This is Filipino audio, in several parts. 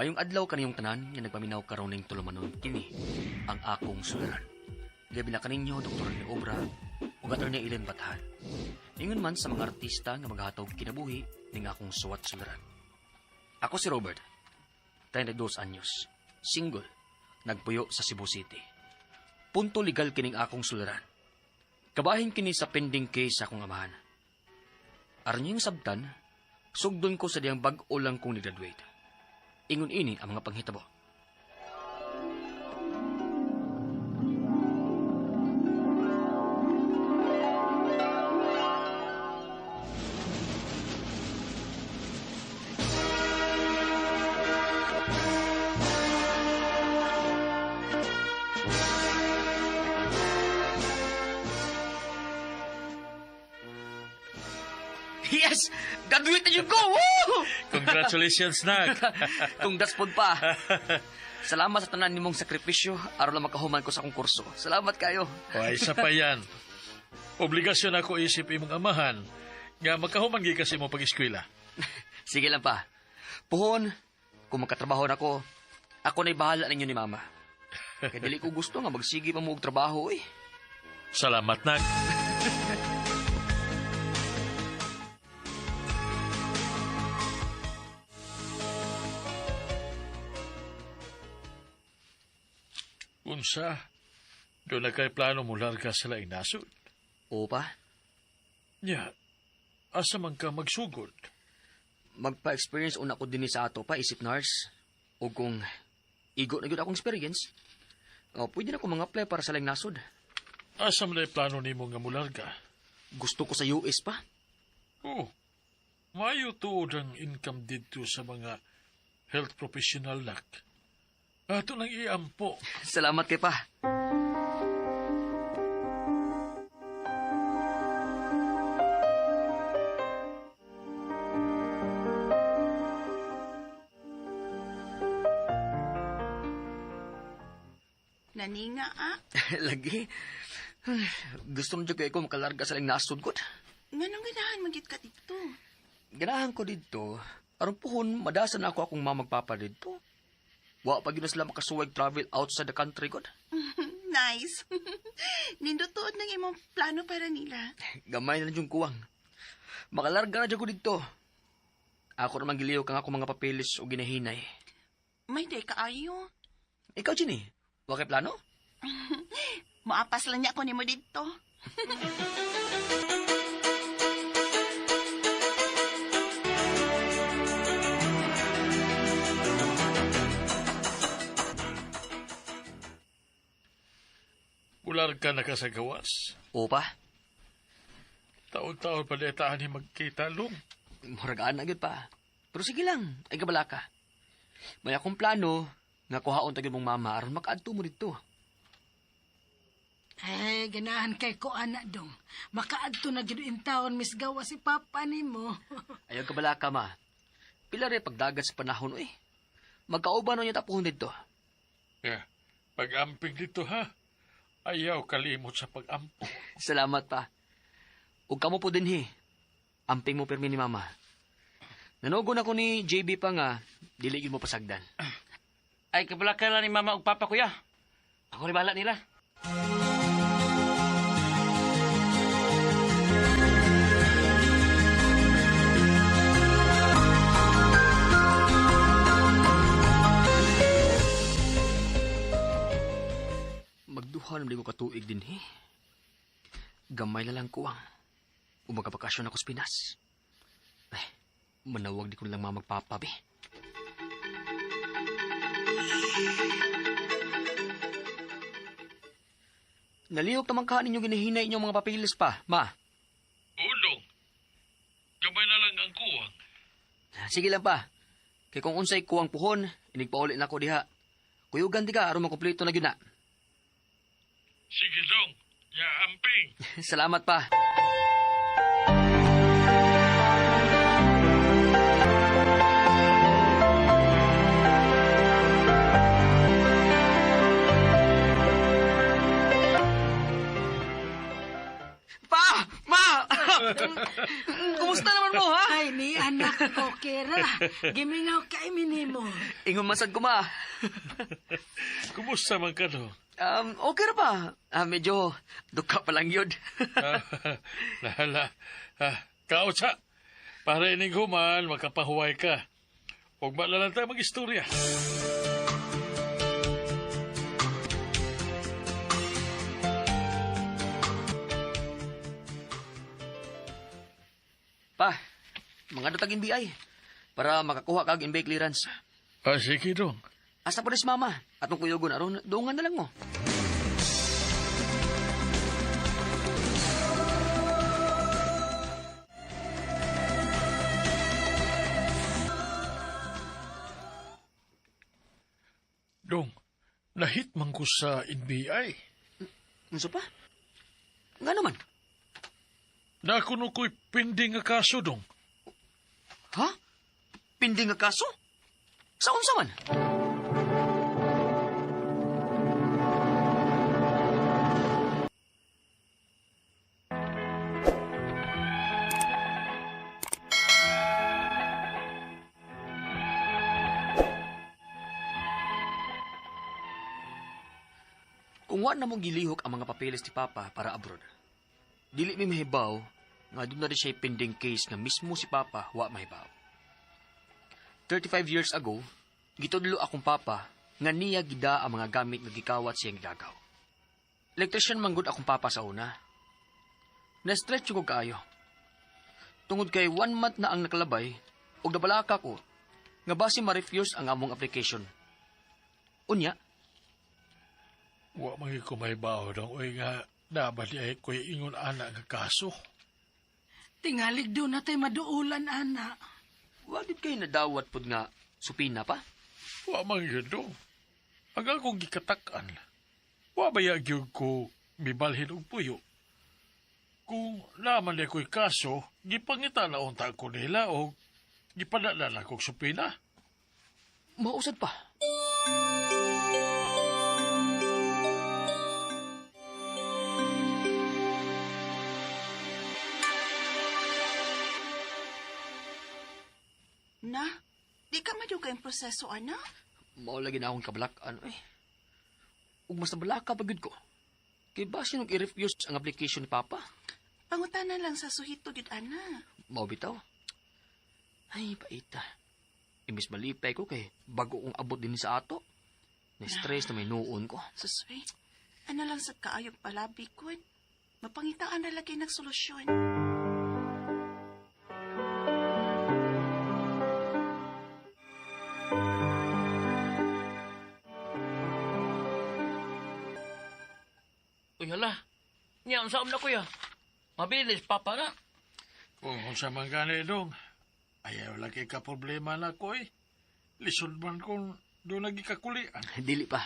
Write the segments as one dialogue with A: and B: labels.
A: Mayong adlaw kaniyong tanan nga nagpaminaw karon ning tulumanon kini ang akong suliran. Gabi na kaninyo Dr. ni Obra ug Attorney Ellen Batahan. Ingon man sa mga artista nga maghatog kinabuhi ning akong suwat suliran. Ako si Robert, 32 anyos, single, nagpuyo sa Cebu City. Punto legal kining akong suliran. Kabahin kini sa pending case sa akong amahan. Aron yung sabtan, sugdon ko sa diyang bag-o lang kong ni-graduate. Ingon ini ang mga panghitabo. Yes! Graduate na yun ko! Woo!
B: Congratulations, Nak.
A: Kung daspod pa. Salamat sa tanan nimong sakripisyo aron lang makahuman ko sa akong kurso. Salamat kayo.
B: Ay, isa pa yan. Obligasyon ako isip imong amahan nga makahuman gi kasi mo pag-eskwela.
A: Sige lang pa. Puhon, kung magkatrabaho na ako na'y bahala ninyo ni Mama. Kaya dili ko gusto nga magsige pa mo og trabaho eh.
B: Salamat, Nak. Unsa, doon na kay plano mo larga sa laing nasod.
A: Oo pa,
B: Nya, asa man ka magsugod?
A: magpa-experience una ko din sa ato pa isip nurse. O kung igo na gyud akong experience, pwede na ko mga apply para sa laing nasod.
B: Asa man ay plano nimo nga mularga?
A: Gusto ko sa US pa.
B: Oh, mayo tuod ang income dito sa mga health professional, Nak. Ato nang iampo.
A: Salamat kay pa.
C: Naninga,
A: Lagi. Gusto mo dyan kayo makalarga sa laing nasod ko.
C: Nga nang ganahan magit ka dito.
A: Ganahan ko dito. Aron puhon, madasan ako akong mamagpapa dito. Wa pa gyud na sila makasuwag travel outside the country god.
C: Nice. Nindutuod ng imong plano para nila.
A: Gamay na lang yung kuwang. Makalarga na dyan ko dito. Ako naman giliw kang ako mga papeles o ginahinay.
C: May day ka ayo.
A: Ikaw, Ginny, wa kay plano?
C: Maapas lang niya ako nimo dito.
B: Mularga na ka sa gawas.
A: O pa,
B: Taon-taon pa letaan ni magkita, Lung.
A: muragaan na gyud pa. Pero sige lang, ay kabala ka. May akong plano nga kuhaon tagid mong mama aron makaadto mo dito.
D: Ay, ganahan kay ko, anak dong. Makaadto na gid in taon, Miss Gawa si Papa nimo.
A: Ayaw kabala ka, ma. Pila rin pagdagat sa panahon, eh. Magkauban niya tapuhon dito.
B: Yeah. Pag-amping dito, ha? Ayaw kalimot sa pag-ampo.
A: Salamat pa. Ug kamo po din, amping mo permi ni mama. Nanugon ako ni JB pa nga, dili gyud mo pasagdan.
E: Ay, kabalakala ni mama ug papa kuya. Ako ni bahala nila.
A: Magduha naman ko katuig din, Gamay na lang kuwang. Umagabakasyon ako sa Pinas. Ay, manawag di ko lang mamagpapa, be. Nalihok naman ka ninyo ginihinay inyong mga papilis pa, ma.
B: Ulong. Gamay na lang ang kuwang.
A: Sige lang pa. Kay kung unsay kuwang puhon, inigpaulit na ako diha. Kuyugan di ka, aron makumpleto na gyud na.
B: Sige, Long. Ya, amping.
A: Salamat pa. Pa! Ma! Kamusta naman mo, ha?
D: Ay, ni anak ko, Kira. Gimingaw ka iminimo.
A: Ingon masad ko, ma.
B: Kumusta man ka, dong?
A: Okay ra pa. Medyo duka pa lang yun.
B: Lala. Kautsa. Para ining human, makapahuway ka. Huwag malalanta mag-istorya.
A: Pa, mga datag NBI para makakuha kag NBI clearance.
B: Sige, dong.
A: Asa pa rin si mama? Atong kuyugon aron doongan na lang mo.
B: Dong, nahit man ko sa NBI.
A: Unsa pa? Nga naman.
B: Nakuno ko'y pending nga kaso, dong.
A: Ha? Pindi nga kaso? Sa unsa man? Kung wa na mong gilihok ang mga papeles ni Papa para abroad, dili mi mahibaw nga doon na rin siya pending case nga mismo si Papa wa mahibaw. 35 years ago, gitudlo akong Papa nga niya gida ang mga gamit nga gikawat siyang gidagaw. Electrician manggod akong Papa sa una. Na-stretch ko kaayo. Tungod kay 1 month na ang nakalabay, ug nabalaka ko nga base ma-refuse ang among application. Unya,
B: Wa mangi ko may bao, dong. Uy nga, nabali ay ko'y ingon anak nga kaso.
D: Tingalig doon na tayo maduulan, ana.
A: wag gid kay nadawat pud nga supina pa.
B: Wa mangi, dong. Ang akong gikatakan. Wa ba yagyog ko mibalhin og puyo. Kung naman niya ko'y kaso, gipangita na unta ko nila o gipadala na kong supina.
A: Mausad pa.
C: Na, di ka madugay ang proseso, ana?
A: Mao lagi na akong kabalakan. Ug mas nabalaka pa gud ko. Kay base nung i-refuse ang application ni Papa.
C: Pangutana lang sa suhito, gid, ana.
A: Mao bitaw. Ay, paita. Imbis malipay ko kay bago kong abot din sa ato. Na-stress na may nuon ko.
C: Susway, ano lang sa kaayog palabi ko. Mapangitaan na lagi ng solusyon.
E: Uy, hala. Niya, ang saom na kuya. Mabilis, Papa na.
B: Kung sa mga ganidong, ayaw lagi ka problema na ko eh. Lisod man kung doon lagi kakulian.
A: Dili pa.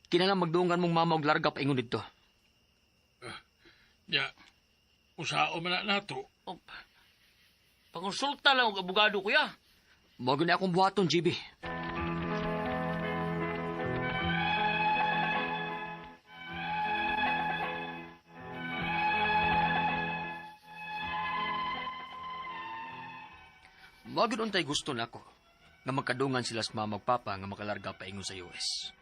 A: Kinahanglan magduungan mong mama og larga pa ingon didto.
B: Ya, usao man na nato.
E: Oh, pangonsulta lang og abogado kuya.
A: Mao gyud na akong buhaton, GB. Mao gyud untay gusto nako nga magkadungan sila sa mama ug papa nga makalarga pa ingon sa US.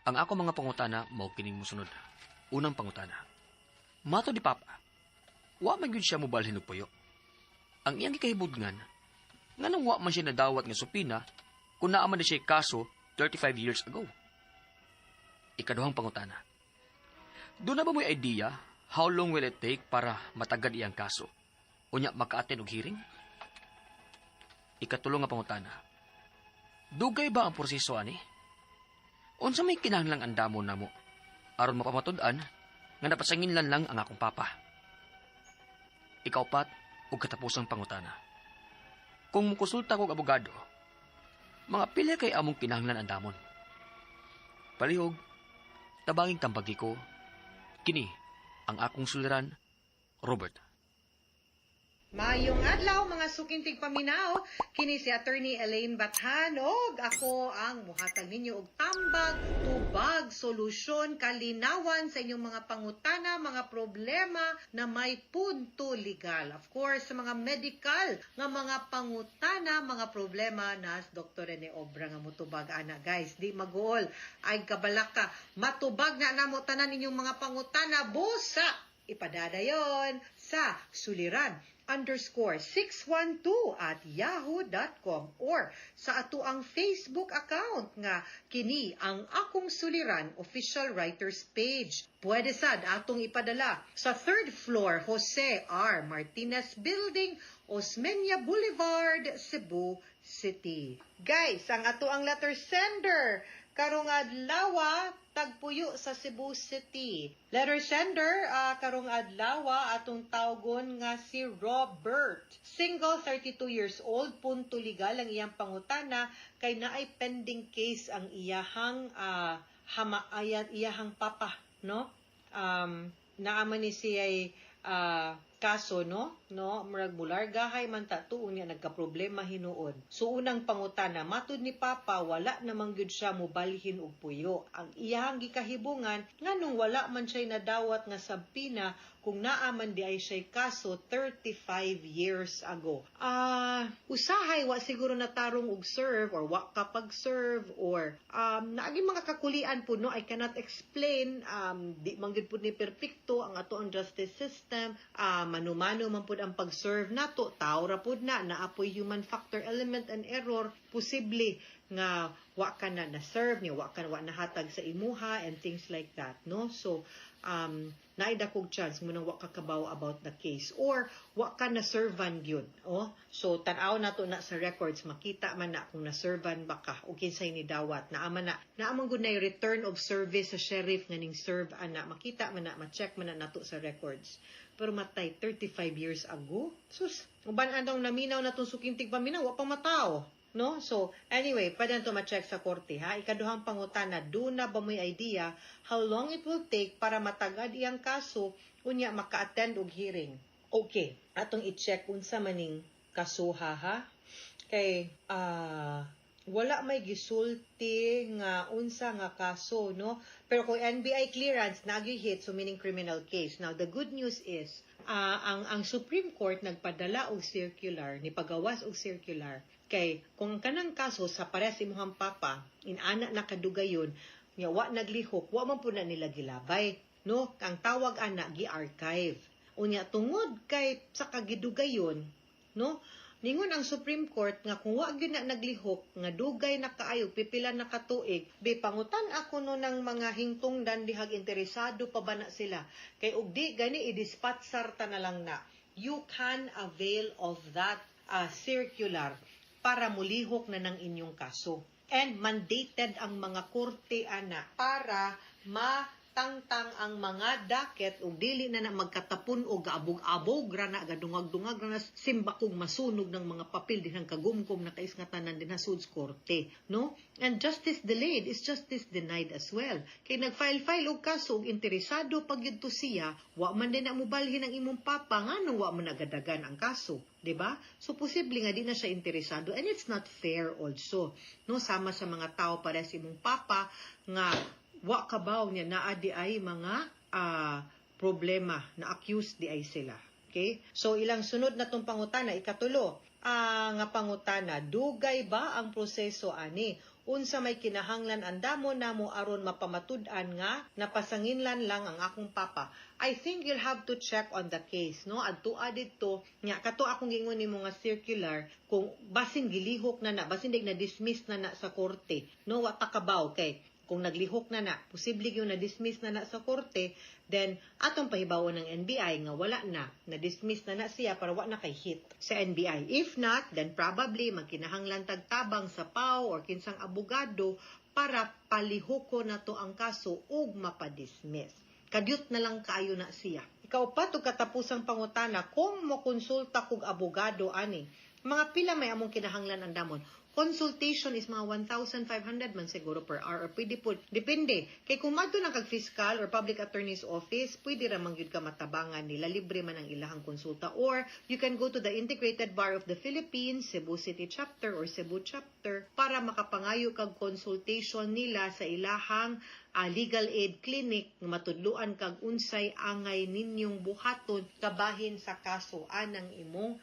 A: Ang ako mga pangutana mao kining mosunod. Unang pangutana. Mato di Papa, wa man gyud siya mobalhin og puyo. Ang iyang gikahibudngan, nganong wa man siya nadawat nga supina kung naa man siya kaso 35 years ago. Ikaduhang pangutana. Doon na ba mo'y idea how long will it take para matagad iyang kaso? Unya maka-attend og hearing? Ikatulong nga pangutana. Dugay ba ang proseso ani? Unsa may kinahanglang andamon namo aron mapamatud-an nga napasanginlan lang ang akong papa. Ikaupat ug katapusang pangutana. Kung mukonsulta kog abogado, mga pila kay among kinahanglan andamon. Palihog, tabanging tambagi ko, kini ang akong suliran, Robert.
F: Mayong adlaw mga sukintig paminaw, kini si Attorney Elaine Bathan og ako ang muhatag ninyo og tambag, tubag, solusyon, kalinawan sa inyong mga pangutana, mga problema na may punto legal. Of course, sa mga medical nga mga pangutana, mga problema na Dr. Rene Obra nga mutubag ana guys, di maguol ay kabalaka. Matubag na namo tanan ninyong mga pangutana busa ipadadayon sa suliran_612@yahoo.com or sa ato ang Facebook account nga kini ang Akong Suliran Official Writers Page. Pwede sad atong ipadala sa 3rd floor Jose R. Martinez Building, Osmeña Boulevard, Cebu City. Guys, ang ato ang letter sender karong adlaw tagpuyo sa Cebu City. Letter sender karong adlaw atong tawgon nga si Robert. Single, 32 years old, punto legal ang iyang pangutana kay naay pending case ang iyahang iyahang papa, no? Naaman ni siya'y kaso, no murag mulargahay man ta tuon niya nagka-problema hinuon. So unang pangutana, matud ni papa wala namang gyud siya mobalhin og puyo. Ang iyang gikahibungan nganong wala man siya nadawat nga sabpina kung naaman di ay siya kaso 35 years ago. Usahay wa siguro natarong og serve or wa kapag serve or naagi mga kakulian po, no, I cannot explain. Di man gyud pud ni perpekto ang ato ang justice system. Manumano man pud ang pag-serve nato, tao ra pud na naapoy human factor element and error, posible nga wa ka na na-serve ni wa nahatag sa imuha and things like that, no? So naida kog chance mo nang wa ka kabaw about the case or wa ka na-servan gyud. So tan-aw nato na sa records, makita man na kung na-servan ba ka o kinsay ni dawat. Naaman gud na return of service sa sheriff nga ning serve ana, makita man na, ma-check man na nato sa records. Pero matay 35 years ago. Sus, uban andong naminaw na itong sukintig paminaw, wa pa matao. No? So, anyway, pwede to ma-check sa korte, ha? Ikaduhang pangutana, do na ba may idea how long it will take para matagad iyang kaso unya maka-attend og hearing? Okay, atong i-check unsa maning kasuha, ha? Kay, wala may gisulti nga unsa nga kaso, no? Pero kung NBI clearance nagi-hit, so meaning criminal case. Now the good news is ang Supreme Court nagpadala og circular, ni pagawas og circular kay kung kanang kaso sa pares imong papa inana na kadugayon nya wa naglihok, wa man pud na nila gilabay, no? Ang tawag ana gi-archive. Unya tungod kay sa kagidugayon, no? Ningon ang Supreme Court nga kung wa gyud na naglihok nga dugay na kaayo pipila na katuig, pangutan ako no ng mga hingtungdan dihag interesado pa ba na sila kay ug di gani i-dispatsar ta na lang na. You can avail of that circular para mulihok na ng inyong kaso. And mandated ang mga korte ana para matangtang ang mga docket ug dili na magkatapon og gaabog-abog ra na gadungag-dungag ra na simbakog masunog ng mga papel dinang kagumkom na kaisngatanan din sa korte, no? And justice delayed is justice denied as well. Kay nagfile-file og kaso ug interesado pag yudto siya, wa man din na mobalhin ang imong papa nganong wa man nagadagan ang kaso, di ba? So posible nga di na siya interesado and it's not fair also, no? Sama sa mga tao para sa imong papa nga wa kabaw niya naa di ay mga problema na accused di ay sila. Okay? So ilang sunod na tong pangutana, ikatulo, nga pangutana, dugay ba ang proseso ani? Unsa may kinahanglan andamo namo aron mapamatud-an nga napasanginlan lang ang akong papa? I think you'll have to check on the case, no? Adtua didto nya kato akong gingon nimo nga circular kung basin gilihok na basin dig na dismiss na sa korte, no? Wa ta kabaw kay kung naglihok na posible yung na-dismiss na sa korte, then atong pahibawon ng NBI nga wala na-dismiss na siya para wala na kay hit sa NBI. If not, then probably magkinahanglan tagtabang sa PAO or kinsang abogado para palihoko na to ang kaso ug mapadismiss. Kadyot na lang kaayo na siya. Ikaw pa to katapusang pangutana, kung mo konsulta kog abogado ani, mga pila may among kinahanglan andamon. consultation is mga 1,500 man siguro per hour or pwede po, depende. Kay kung madto na kag fiscal or public attorney's office, pwede ra man gyud ka matabangan nila, libre man ang ilahang konsulta. Or you can go to the Integrated Bar of the Philippines, Cebu City Chapter or Cebu Chapter para makapangayo kag consultation nila sa ilahang legal aid clinic nga matudluan kag unsay angay ninyong buhaton kabahin sa kaso anang imong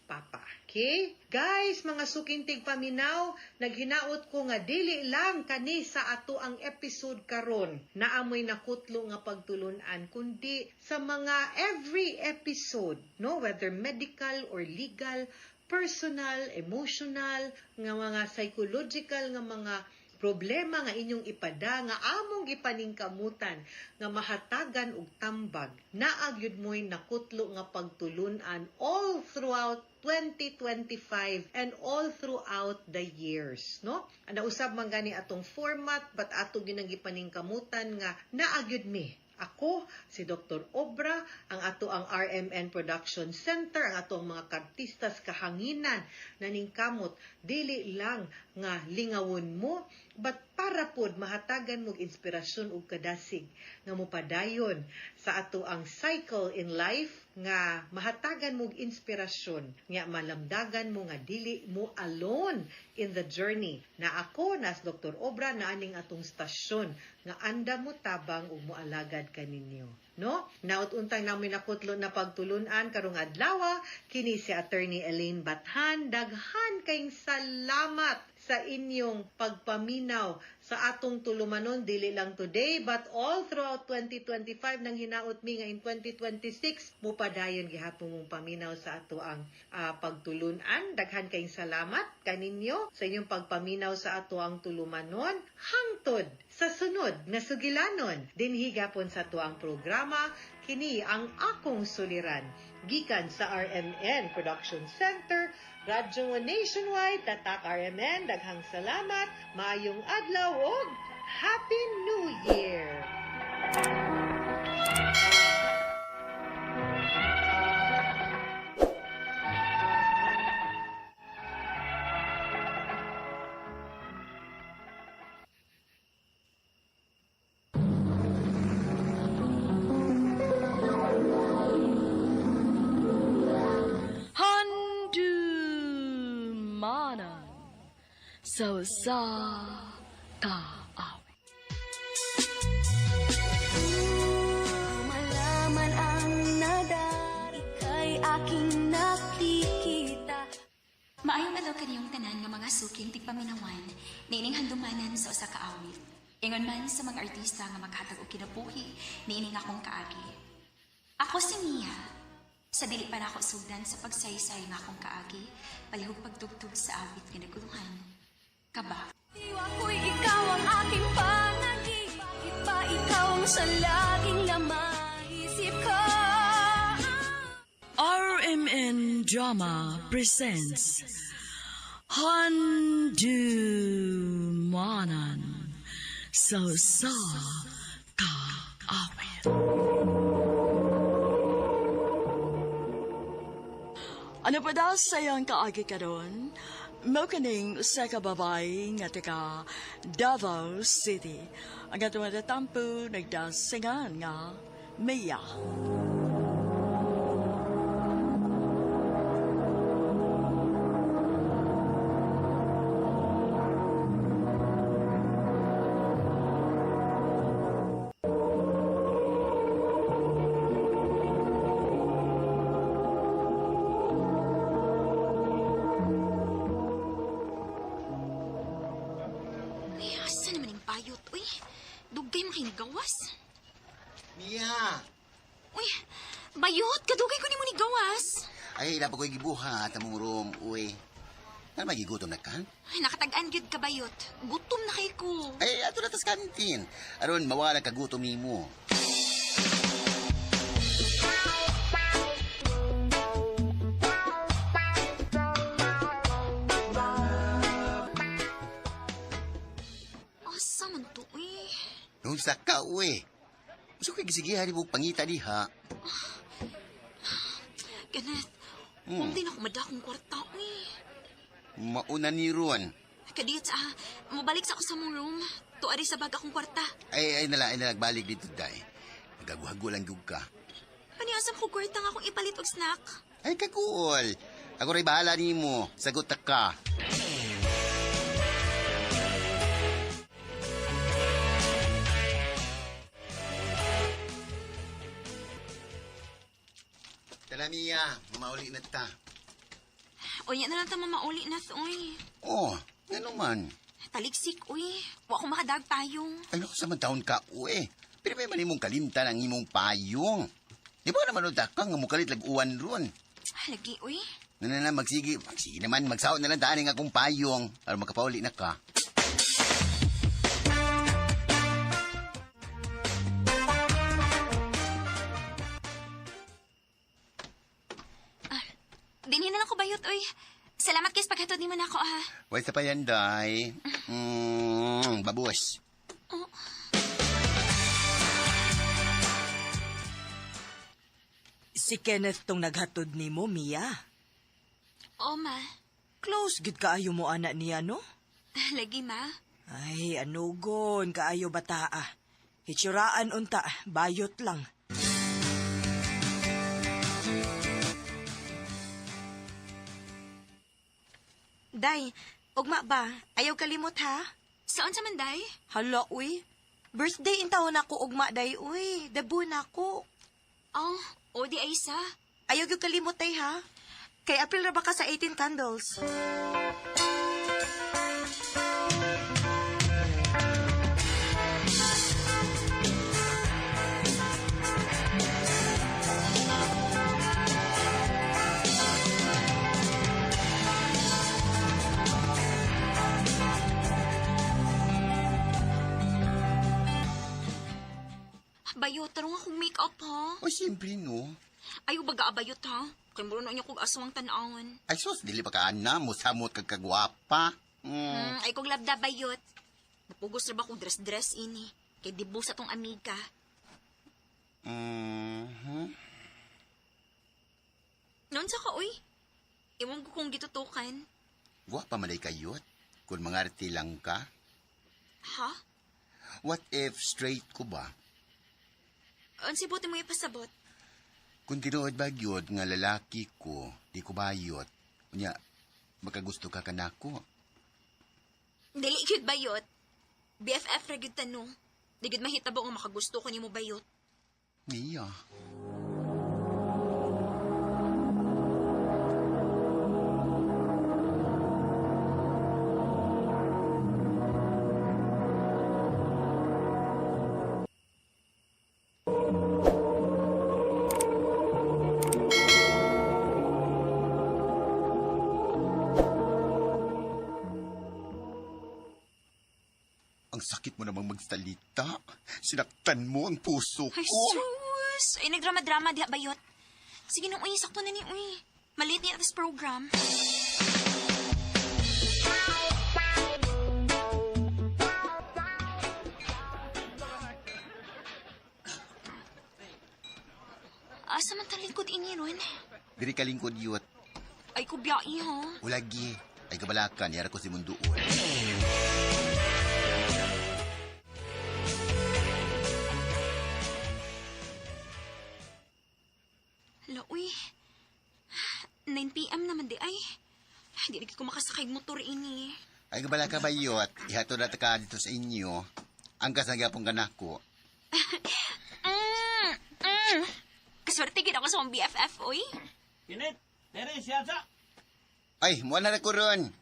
F: papa. Okay? Guys, mga sukintig paminaw, naghinaot ko nga dili lang kani sa ato ang episode karon na amoy nakutlo nga pagtulunan kundi sa mga every episode, no, whether medical or legal, personal, emotional, nga mga psychological nga mga problema nga inyong ipada nga among gipaningkamutan nga mahatagan og tambag naagyud mo'y nakutlo nga pagtulunan all throughout 2025 and all throughout the years, no? Ana usab man gani atong format but ato ginang gipaningkamutan nga naagyud mi. Ako, si Dr. Obra, ang ato ang RMN Production Center, ang ato ang mga kartistas kahanginan na ningkamot, dili lang nga lingawon mo, but para pod mahatagan mong inspirasyon ug kadasig nga mopadayon sa ato ang cycle in life nga mahatagan mong inspirasyon nga malamdagan mo nga dili mo alone in the journey. Na ako nas Dr. Obra na aning atong stasyon nga anda mo tabang ug moalagad kaninyo, no? Naot untang namin nakutlo na pagtulunan karong adlaw kini si Attorney Elaine Bathan. Daghan kayong salamat sa inyong pagpaminaw sa atong tulumanon, dili lang today but all throughout 2025 nang hinaot mi nga in 2026 mupadayon gihapon mong paminaw sa ato ang pagtulunan. Daghan kayong salamat kaninyo sa inyong pagpaminaw sa ato ang tulumanon hangtod sa sunod na sugilanon dinhi gapon sa ato ang programa. Kini ang akong suliran gikan sa RMN Production Center, Radyo Nationwide, Tatak RMN. Daghang salamat, maayong adlaw ug Happy New Year!
G: Handumanan sa kaawit.
H: Malaman ang nadari kay aking nakikita.
I: Maayong adlaw kaniyong tanan nga mga suking tigpaminawan niining handumanan sa usa ka awit. Ingon man sa mga artista nga maghatag og kinabuhi niining akong kaagi. Ako si Mia. Sa dili pa nako sugdan sa pagsaysay nga akong kaagi, palihog pagtugtog sa awit nga naguluhan. Kaba.
H: Iwa ko'y ikaw ang aking panagib. Bakit ba ikaw ang sa laging namaisip ko?
G: RMN Drama presents Handumanan sa kaawit. Ano pa daw sayang kaagi karon? Mao kaning usa ka babay nga taga Davao City. Ang atong natatampo nagdasingan nga Mia.
I: Uy, asa naman yung bayot? Uy, dugay making gawas.
J: Mia!
I: Uy, bayot, kadugay ko ni mo ni gawas.
J: Ay, dapat ko'y gibuhat among room, uy. Ano magigutom na kan?
I: Ay, nakatag-an gyud ka bayot. Gutom na kay ko.
J: Ay, ato na tas kantin. Aron, mawala ka gutom nimo.
I: Asa man to, uy.
J: Nung sa ka, uy. Gusto ko'y gisigihan mo pangita diha.
I: Ganat, hindi na ako madakong kwarta, uy.
J: Mauna ni Ron.
I: Kadiyot mabalik sa ako sa mong room. Tuari sa bag akong kwarta.
J: Ay nagbalik dito, day. Nagaguhago lang yung ka.
I: Paniasam ko kwarta nga akong ipalit og snack.
J: Ay, kakul. Ako rin bahala ni mo. Sagot na ka. Tala, Mia. Mamauli na ta.
I: Unya na lang ta mamauli na to, uy.
J: Oh, ano man.
I: Taligsik, uy. Wa ko makadag payong.
J: Ano sa taon ka, uwe? Pero may manimong kalimtan ang imong payong. Di ba naman utak ka nga mukalit lag-uwan ron?
I: Lagi, uy.
J: Na, magsige naman, magsaot na lang daaning akong payong para makapauli na ka.
I: Dinhin na lang ko bayot, uy. Salamat kay paghatod ni mo na ako, ha.
J: Wait sa pa yan, day. Babos.
I: Oh.
G: Si Kenneth tong naghatod ni mo, Mia.
I: Oo, ma.
G: Close gid kaayo mo anak niya, no?
I: Lagi, ma.
G: Ay, anugon, kaayo bataa. Hitsuraan unta, bayot lang.
K: Day, ugma ba? Ayaw kalimot ha?
I: Saan sa manday?
K: Hala, uy. Birthday in taon ako ugma, day, uy. Debut na ako.
I: Oh, o di ay isa.
K: Ayaw yung kalimot, day, ha? Kay April ra ba ka sa 18 candles?
I: Bayot, tarong akong make-up, ha?
J: O, simple, no?
I: Ayaw baga abayot, ha? Kay muro na niyo kong aswang tanawan.
J: Ay, sus, dili pa ka na, musamot kagkagwapa.
I: Ay kong labda bayot. Napugos na ba kong dress-dress ini? Kay dibu sa tong amiga. Noon sa ka, uy. Iwan ko kong gitutukan.
J: Gwapa malay kayot. Kung mangarte lang ka.
I: Ha?
J: What if straight ko ba?
I: Ansi buti mo ipasabot?
J: Kung tinuod ba yun nga lalaki ko, di ko bayot. Kunya, makagusto ka kanako.
I: Dili gyud bayot. BFF ra gyud tanong. Di gyud mahitabo nga makagusto ko nimo bayot.
J: Mia. Ang sakit mo namang magsalita. Sinaktan mo ang puso ko.
I: Ay, sus! Ay, nagdrama-drama diha bayot. Sige nung uy, sakto na ni uy. Maliit niya this program. Asa man talingkod ini ron?
J: Diri ka lingkod yut.
I: Ay, kubyai ha.
J: Ulagi. Ay kabalakan. Yara ko si munduon.
I: Hala, uy. 9 p.m. naman di ay. Hindi ko makasakay motor ini.
J: Ay kabala ka ba yut? Ihato na ka dito sa inyo. Ang kasagapong kanako.
I: Kaswerte gid ako sa mong BFF, uy.
E: Kinit, nere siya sa.
J: Ay, muan na ko ron.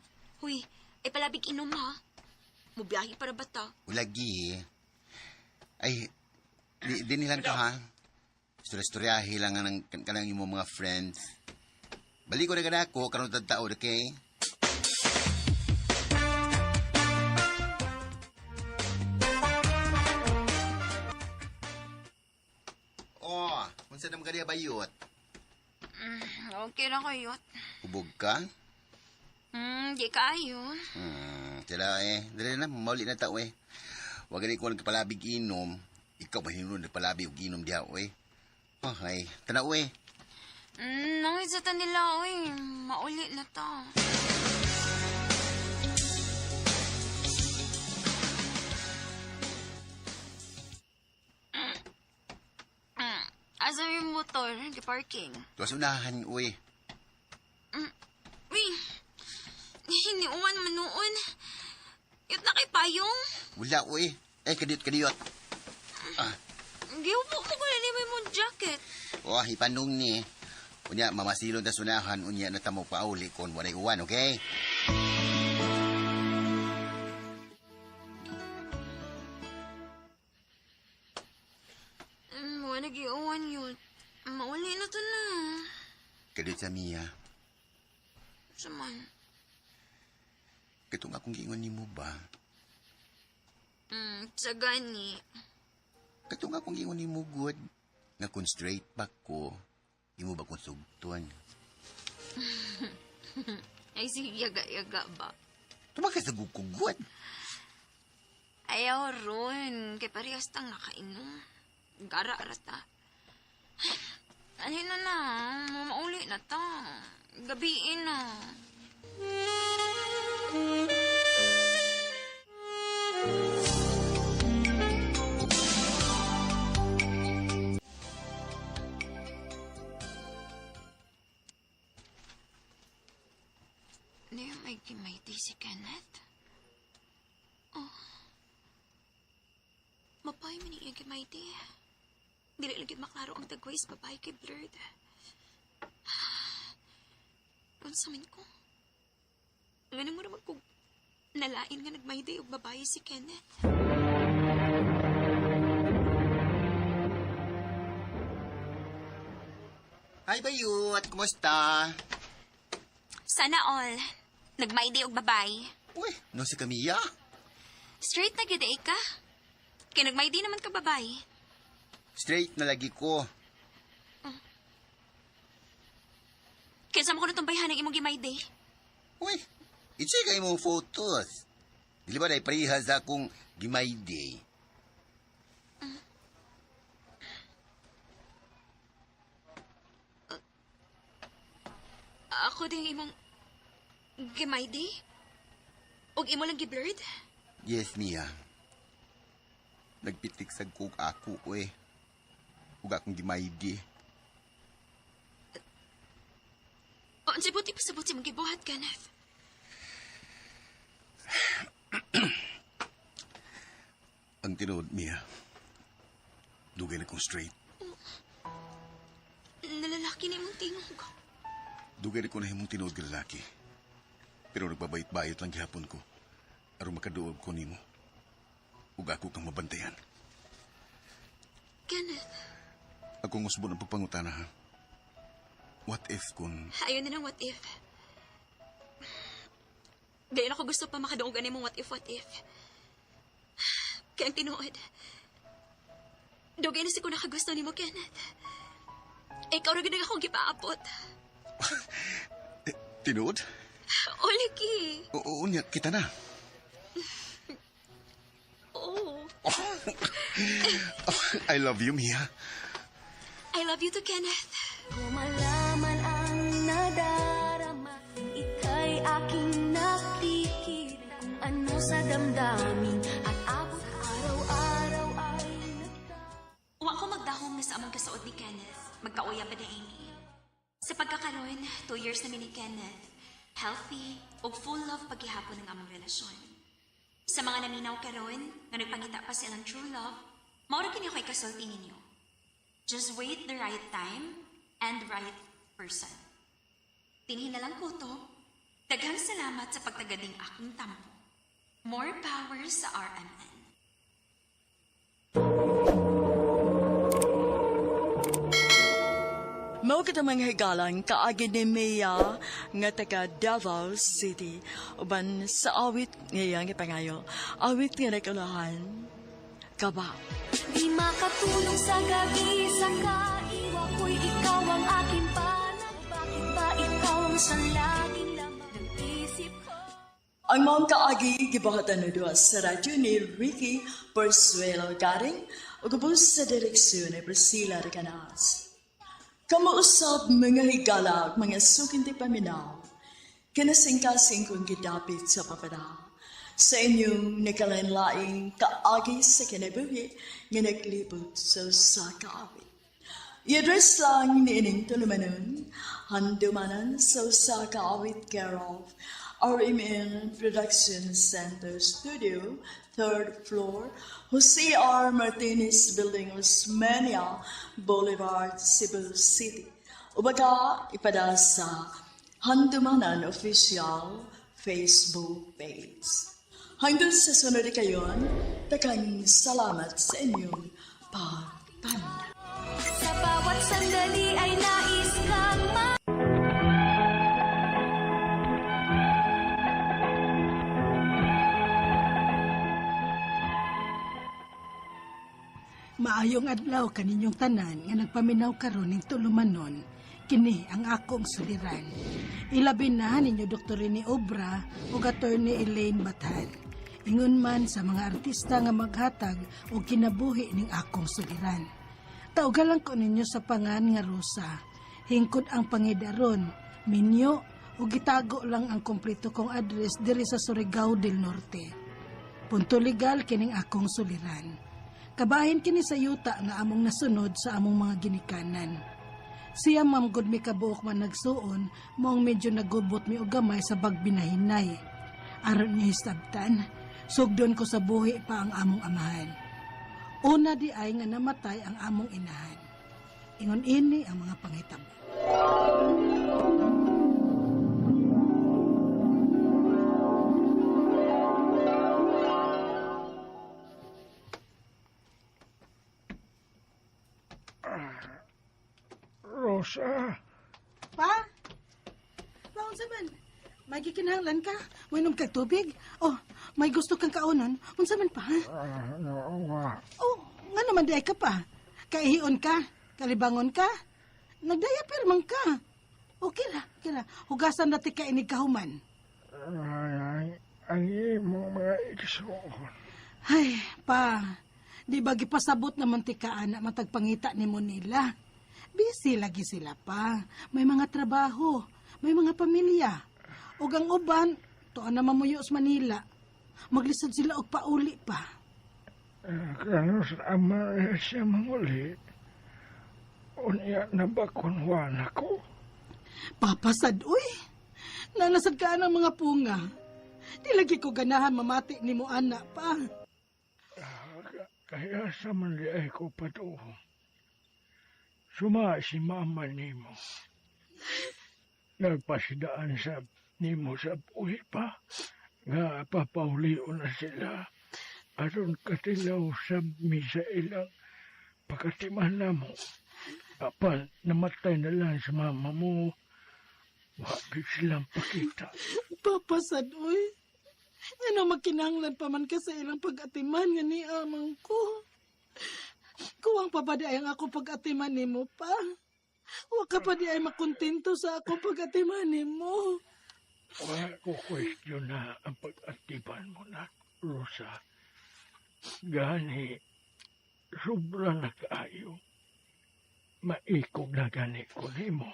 I: Uy, ay palabig inom ha. Mubiyahe para bata.
J: Ulagi. Ay, di nilang ka ha. Istorya-istoryahe lang ka ng imong mga friends. Balik ko na ka na ako, karong tagtao, okay? Oh, kung saan naman ka niya bayot?
I: Okay na kayo.
J: Hubog ka?
I: Di kayo.
J: Sila dali na, mauli na tao Huwag ganit ko nagpalabig inom. Ikaw mahinunod nagpalabig og inom diha Okay, tanaw
I: Nangisatan nila, uy. Mauli na ta. motor, parking.
J: Tuwas unahan, uy.
I: Uy, hiniuman man noon. Yut na kay payong.
J: Wala, uy. Kadiyot.
I: Giupo mo ko na mo jacket.
J: Ipanong ni. Unya, mamasilon ta sunahan, unya na tamo pauli kung walay uwan, okay?
I: Wala giuwan yun. Mauli na to na.
J: Kadiyot sa Mia.
I: Saman.
J: Katong akong giingon ni mo ba?
I: Sa gani.
J: Katong akong giingon ni mo good. Nga kung straight back ko, imo ba kung sugtuan?
I: Ay, sige, yaga-yaga ba?
J: Tumakay sa gukugot.
I: Ayaw ron. Kay parehas tang nakainom. Gara-arata. Ano na, mauli na ta. Gabiin na. Ano yung may gimaydi si Kenneth? Oh. Mapay man yung gimaydi. Dili lagi maklaro ang tagways babae kay Blurred. Unsamin ko? Ganun mo naman kung nalain nga nagmaydi og babae si Kenneth.
J: Hi, Bayut. Kumusta?
I: Sana all. Nagmaydi og babae.
J: Uy, no si Camilla?
I: Straight na gid ka? Kaya nagmaydi naman ka babae.
J: Straight na lagi ko.
I: Kaya sa mo ko na bayhan ng imong gimaydi.
J: Uy, i-check kayo mong photos. Dili ba na iparihas akong Gimay Day?
I: Ako din imong gimaydi? Og imo lang gi-blurred?
J: Yes, Mia. Nagpitik sa kog ako, uy. Ug akong Gimay Day.
I: O, ang sibuti pa sabuti mong gibuhat, Kenneth.
J: Ang tinood, Mia. Dugay na kong straight.
I: Nalalaki ni mong tingog.
J: Dugay na ko na himong tinood ka lalaki. Pero nagbabait-bayot lang gihapon ko. Aron makaduog ko nimo. Ug ako kang mabantayan.
I: Kenneth.
J: Akong usbo ng pagpangutana, ha? What if kung...
I: Ayaw na ng what if. Dahil ako gusto pa makaduogan ni mong what if. Kaya ang tinuod. Dugay na si ko nakagusto ni mo, Kenneth. Ikaw rin na akong gipaapot.
J: Tinood?
I: O, lagi.
J: Oo, niya, kita na.
I: Oo.
J: I love you, Mia.
I: I love you too, Kenneth.
H: Kung malaman ang nadarama, ika'y aking nakikita. Kung ano sa damdamin at abot araw-araw ay
I: Wa ko magdahong na sa among kasuod ni Kenneth. Magkauya pa na ini. Sa pagkakaroon, 2 years na ni Kenneth. Healthy o full love paghihapon ng among relasyon. Sa mga naminaw karon nga nagpangita pa silang true love, maura kini ako ikasulti ninyo. Just wait the right time and right person. Tinhin na lang ko to. Daghang salamat sa pagtagading akong tampo. More power sa RMN.
G: Mao kita mga higalang kaagi ni Mia nga taga Davao City uban sa awit ngayang ipangayo. Awit nga nagkalahan. Kaba.
H: di makatulong sa gabi sa kaiwa ko'y ikaw ang aking panang. Bakit ba ikaw ang sa laging laman ng isip ko?
G: Ang mga kaagi gibahatan na doon sa radyo ni Ricky Persuelo Garing o gabos sa direksyon ni Priscilla Recanas. Kamuusap mga higala mga sukinti paminaw, kinasingkasing kong gidapit sa papada, sa inyong nakalanlaing kaagi sa kinabuhi nga naglibot sa kaawit. I-address lang niining tulumanon, handumanan sa usa ka awit care of RMN Production Center Studio, 3rd floor, Jose R. Martinez Building, Osmeña Boulevard, Cebu City. Ubaga ipada sa Handumanan Official Facebook page. Hanggang sa sunod kayon, takang salamat sa inyong pagtanda.
H: Sa bawat sandali ay nais kang
D: Maayong adlaw kaninyong tanan nga nagpaminaw karon ning tulumanon. Kini ang akong suliran. Ilabi na ninyo Dr. ni Obra ug Attorney Elaine Bathan. Ingon man sa mga artista nga maghatag og kinabuhi ning akong suliran. Taugalan ko ninyo sa pangan nga Rosa. Hingkod ang pangidaron, minyo, ug gitago lang ang kompleto kong address diri sa Surigao del Norte. Punto legal kining akong suliran. Kabahin kini sa yuta nga among nasunod sa among mga ginikanan. Siya Ma'am God mi kabuok man nagsuon, moong medyo nagubot mi og gamay sa bagbinahinay. Aron niya hisabtan, sugdon ko sa buhi pa ang among amahan. Una di ay nga namatay ang among inahan. Ingon ini ang mga panghitabo.
B: Rosa,
D: Pa? Baon sa man? May gikinahanglan ka? Mainom kag tubig? Oh, may gusto kang kaunon? Unsa man pa? Oh, nga naman di ay ka pa. Kaihion ka? Kalibangon ka? Nagdayapir man ka. Okay la. Hugasan na ti ka inig kahuman.
B: ang imo mga igsoon.
D: Ay, pa. Di ba gipasabot naman ti ka anak matagpangita ni mo nila? Busy lagi sila pa. May mga trabaho, may mga pamilya. Ug ang uban, tuan na mamuyo sa Manila. Maglisod sila og pauli pa.
B: Kano sa ama siya manguli, unya na bakunwan ako.
D: Papasad, uy. Nanasad ka ng mga punga. Di lagi ko ganahan mamati ni mo anak pa.
B: Kaya sa mali ay ko patuong. Suma si mama nimo. Nagpasidaan sa nimo sa buhi pa. Nga papauliw na sila. Aron katilaw sa misa ilang pagkatiman na mo. Apan, namatay na lang sa mama mo. Wagi silang pakita.
D: Papasad, uy. Ano makinanglan pa man ka sa ilang pag-atiman nga ni amang ko. Kuwang pa ba di ay ang ako pag-atiman ni mo pa? Huwag ka pa di ay makontento sa ako pag-atiman ni mo.
B: Wala ko question na ang pag-atiban mo na, Rosa. Gani, sobra na kaayo. Maikog na gani ko ni mo.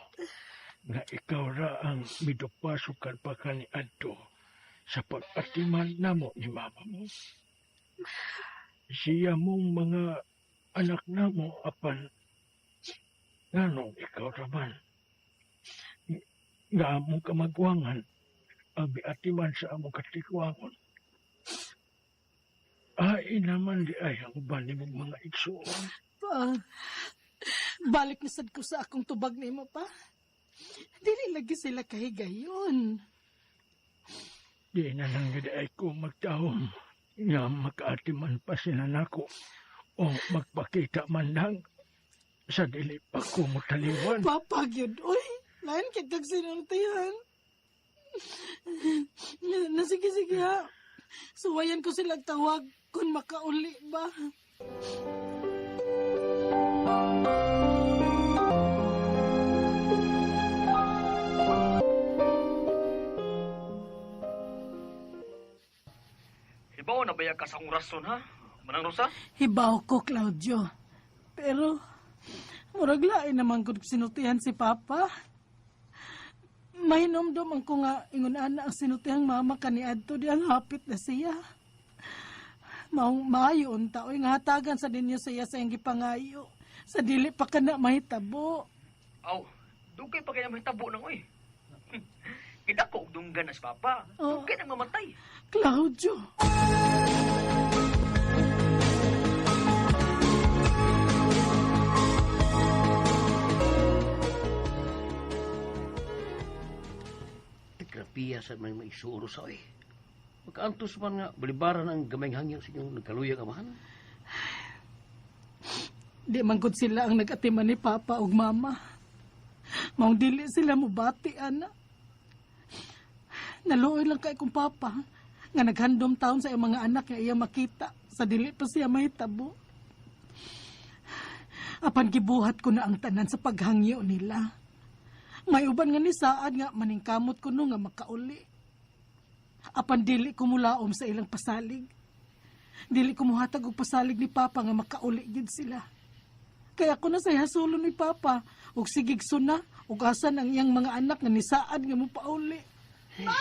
B: Na ikaw ra ang midupasukan pa ka ni Adto sa pag-atiman namo ni mama mo. Siya mong mga anak namo apan nganong ikaw raman. Nga among kamagwangan ang biatiman sa among katikwangon. Ay naman di ay ang uban ni mong mga igsuon.
D: Pa, balik na sad ko sa akong tubag ni mo pa. Dili lagi sila kahigayon.
B: Di na lang gadi ay ko magtahom nga makaatiman pa sila nako o magpakita man lang sa dili pa ko mutaliwan.
D: Papagyod, uy. Lain kitag sinuntihan. Sige ha. Suwayan ko silang tawag kung makauli ba.
E: Hibaw na bayag ka sa akong rason, ha? Manang Rosa?
D: Hibaw ko, Claudio. Pero, murag lain naman kung sinutihan si Papa. Mahinomdom ang ko nga ingon ana ang sinutihang mama kaniadto di ang hapit na siya. Maong maayo unta oy nga hatagan sa ninyo siya sa iyang gipangayo. Sa dili pa ka na mahitabo.
E: Aw, dugay pa kaya may tabo nang oy. Kita ko dunggan as papa.
D: Oh.
E: Dugay nang mamatay.
D: Claudio.
E: Terapiya sa may maisuro sa oy. Magkaantos man nga balibaran ang gamay hangyo sa inyong nagkaluyang amahan.
D: Di man gud sila ang nag-atiman ni Papa ug Mama. Maong dili sila mo bati, ana. Naluoy lang kay kong Papa nga naghandom taon sa iyang mga anak nga iya makita sa dili pa siya mahitabo. Apan gibuhat ko na ang tanan sa paghangyo nila. May uban nga ni saad nga maningkamot ko no nga makauli. Apan dili ko mulaom sa ilang pasalig. Dili ko muhatag og pasalig ni Papa nga makauli gid sila. Kaya ako na sa hasulon ni Papa ug sigig suna ug asan ang iyang mga anak nga ni saad nga mopauli. Ma!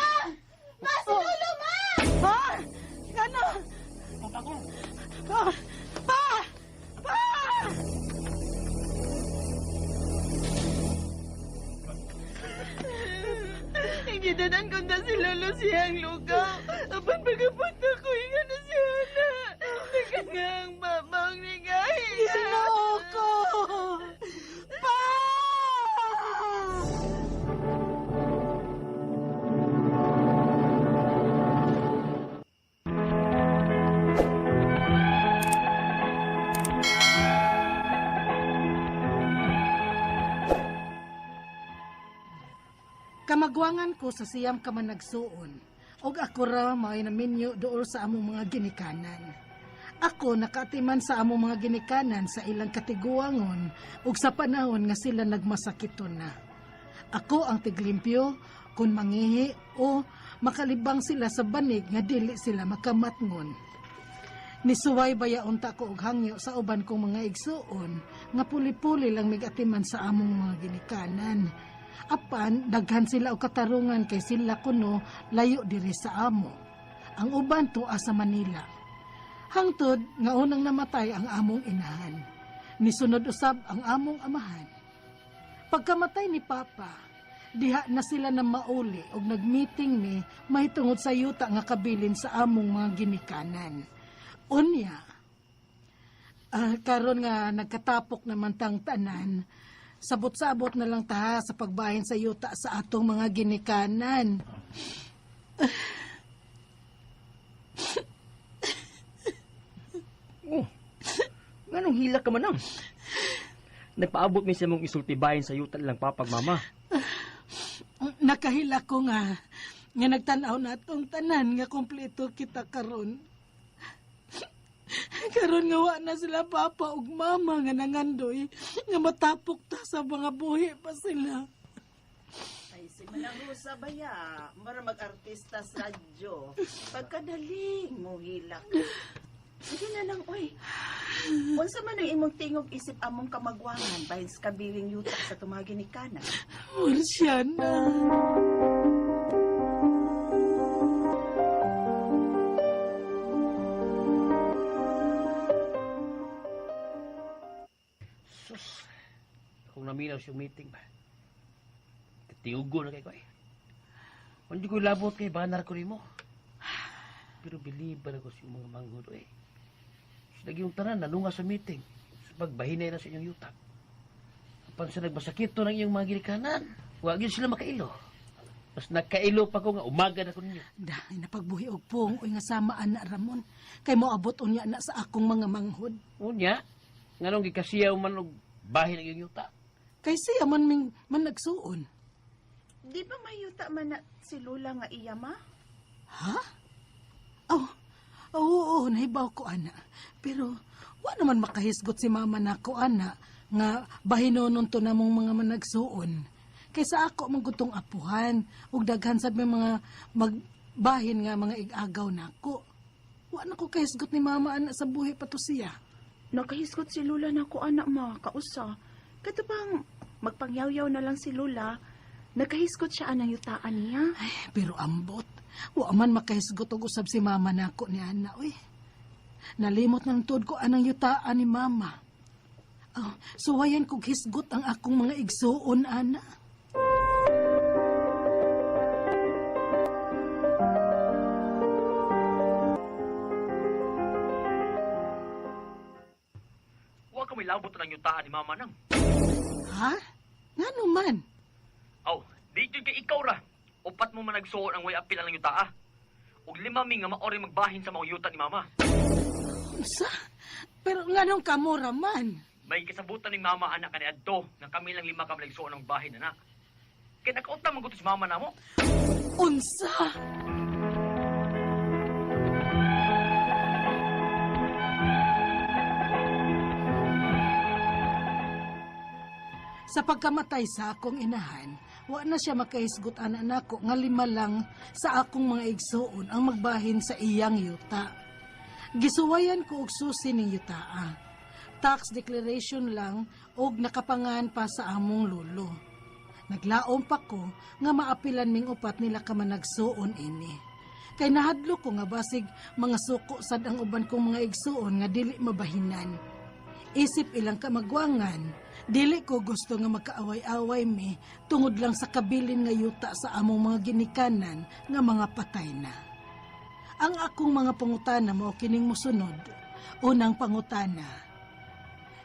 D: Ma, si Lolo, ma! Pa! Ano? Pa! Pa! Pa! Pa!
K: Gidanan ko na si Lolo siyang lugaw. Apan pagkapunta ko, nga na siya na. Nagkangang mamang nigahi.
D: Ginoo ko! Pa! Kamagwangan ko sa siyam ka man nagsuon, og ako ra maay na minyo dool sa among mga ginikanan. Ako nakatiman sa among mga ginikanan sa ilang katiguangon ug sa panahon nga sila nagmasakiton na. Ako ang tiglimpyo kung mangihi o makalibang sila sa banig nga dili sila makamatngon. Nisuway bayaon ta ko og hangyo sa uban kong mga igsuon nga puli-puli lang migatiman sa among mga ginikanan. Apan, daghan sila o katarungan kay sila kuno layo diri sa amo. Ang uban tuwa sa Manila. Hangtod nga unang namatay ang among inahan. Nisunod usab ang among amahan. Pagkamatay ni Papa, diha na sila na mauli og nagmeeting ni mahitungod sa yuta nga kabilin sa among mga ginikanan. Unya, karon nga nagkatapok naman tang tanan, sabot-sabot na lang ta sa pagbahin sa yuta sa atong mga ginikanan.
E: Oh, nganong hila ka man ang? Nagpaabot mi sa mong isulti bahin sa yuta lang papag mama.
D: Nakahila ko nga nagtanaw na atong tanan nga kompleto kita karon. Karon nga wa na sila Papa ug Mama nga nangandoy nga matapok ta sa mga buhi pa sila.
C: Ay, si Manangusa baya, mara mag-artista sa radyo. Pagkadaling mo hilak. Sige na lang, oy. Unsa man ang imong tingog isip among kamagwangan bahin sa kabiling yutak sa tumagi ni Kana.
D: Marciana.
E: Sus, kung naminaw siyang meeting ba? Katiugo na kay ko eh. Hindi ko labot kay banar ko rin mo. Pero believe ako sa mga manggod eh. Lagi yung tanan, nalunga sa meeting. Sa pagbahinay na sa inyong yutak. Kapag sa nagbasakito ng iyong mga ginikanan, huwag yun sila makailo. Mas nagkailo pa ko nga umaga na ko ninyo.
D: Dahil napagbuhi og pong oy nga sama ana Ramon. Kay mo abot unya na sa akong mga manghod.
E: Unya, nganong gikasiyaw man og bahin ng iyong yutak.
D: Kay siya man nagsuon.
C: Di ba may yuta man na si Lola nga iya ma?
D: Ha? Oo, nahibaw ko, ana. Pero, wa naman makahisgot si mama na ko, ana, nga bahinonon to namong mga managsuon. Kaysa ako manggutong apuhan, ug daghan sa mga magbahin nga mga igagaw nako. Wa na ko kahisgot ni mama, ana, sa buhi pa to siya.
C: Nakahisgot si Lola na ko anak ma, kausa. Katubang magpangyaw-yaw na lang si Lola, nakahisgot siya anang yutaan niya.
D: Ay, pero ambot. Wa man makahisgot og usab si mama nako ni ana, uy. Nalimot ng tuod ko anang yutaan ni mama. Suwayan kog hisgot ang akong mga igsuon, ana.
E: Huwag ka may labot ng yutaan ni Mama nang.
D: Ha? Nga naman.
E: Aw, di yun kay ikaw ra. Upat mo man nagsuot ang way apil ng yutaa. Ug 5 nga maori magbahin sa mga yuta ni Mama.
D: Unsa? Pero nga nung kamura man.
E: May kasabutan ni Mama anak ka ni Adto nga kami lang 5 ka nagsuot ng bahin anak. Kaya nakautang magutos si Mama na mo.
D: Unsa? Sa pagkamatay sa akong inahan, wa na siya makahisgot anak nako nga 5 lang sa akong mga igsuon ang magbahin sa iyang yuta. Gisuwayan ko og susi ning yutaa. Tax declaration lang og nakapangan pa sa among lolo. Naglaom pa ko nga maapilan ming upat nila ka man nagsuon ini. Kay nahadlo ko nga basig mga suko sad ang uban kong mga igsuon nga dili mabahinan. Isip ilang kamagwangan, dili ko gusto nga magkaaway-away mi tungod lang sa kabilin nga yuta sa among mga ginikanan nga mga patay na. Ang akong mga pangutana mao kining mosunod. Unang pangutana.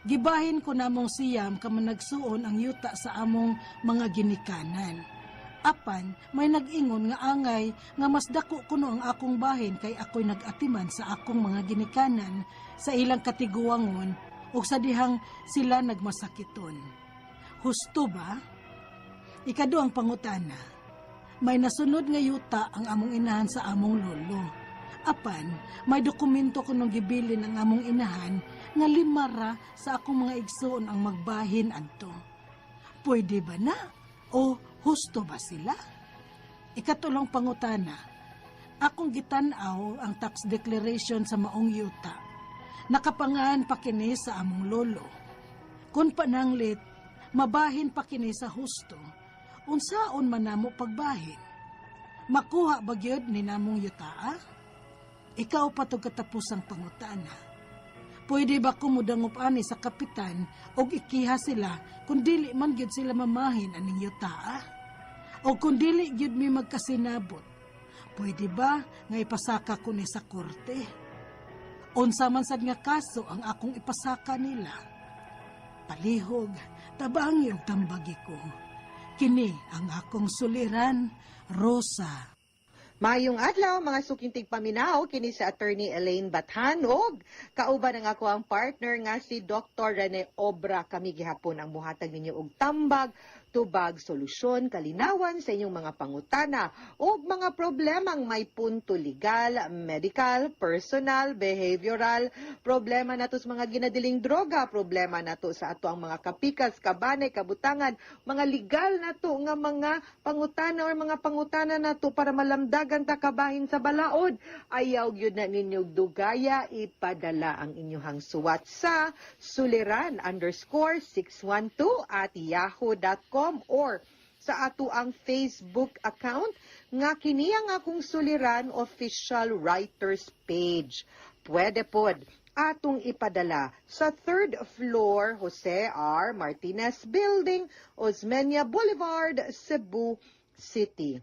D: Gibahin ko namong siyam ka man nagsuon ang yuta sa among mga ginikanan. Apan, may nag-ingon nga angay nga mas dako kuno ang akong bahin kay ako'y nag-atiman sa akong mga ginikanan sa ilang katiguangon o sa dihang sila nagmasakiton. Husto ba? Ikado ang pangutana. May nasunod nga yuta ang among inahan sa among lolo. Apan, may dokumento ko nung gibilin ang among inahan nga 5 ra sa akong mga igsoon ang magbahin adto. Pwede ba na? O husto ba sila? Ikatulong pangutana. Akong gitanaw ang tax declaration sa maong yuta. Nakapangahan pa kini sa among lolo. Kung pananglit, mabahin pa kini sa husto, unsaon man namo pagbahin? Makuha ba gyud ni namong yutaa? Ikaw pa to katapusang pangutana. Pwede ba kumudangop ani sa kapitan o ikiha sila kung dili man gyud sila mamahin aning yutaa? O kung dili gyud mi magkasinabot, pwede ba nga ipasaka ko ni sa korte? Unsa man sad nga kaso ang akong ipasaka nila. Palihog, tabangi og tambagi ko. Kini ang akong suliran, Rosa.
F: Mayong adlaw, mga sukintig paminaw, kini si Attorney Elaine Bathanog. Kauban ang ako ang partner nga si Dr. Rene Obra. Kami gihapon ang muhatag ninyo og tambag, tubag, solusyon, kalinawan sa inyong mga pangutana o mga problemang may punto legal, medical, personal, behavioral, problema nato sa mga ginadiling droga, problema nato sa ato ang mga kapikas, kabanay, kabutangan, mga legal nato nga mga pangutana or mga pangutana nato para malamdagan ta kabahin sa balaod. Ayaw gyud na ninyo dugaya, ipadala ang inyong suwat sa suliran_612@yahoo.com or sa ato ang Facebook account nga kini ang akong suliran official writers page. Pwede pod atong ipadala sa 3rd floor Jose R. Martinez Building, Osmeña Boulevard, Cebu City.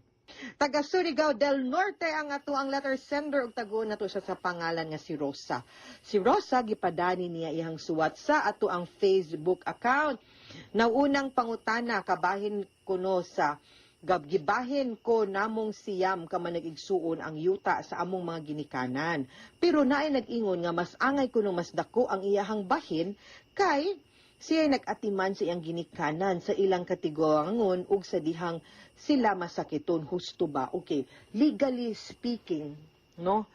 F: Taga Surigao del Norte ang ato ang letter sender ug tago nato siya sa pangalan nga si Rosa. Si Rosa gipadani niya iyang suwat sa ato ang Facebook account. Naunang pangutana kabahin kuno sa gibahin ko namong siyam ka man nag-igsuon ang yuta sa among mga ginikanan. Pero naay nag-ingon nga mas angay kuno mas dako ang iyahang bahin kay siya nag-atiman sa iyang ginikanan sa ilang katiguangon ug sa dihang sila masakiton. Husto ba? Okay, legally speaking, no?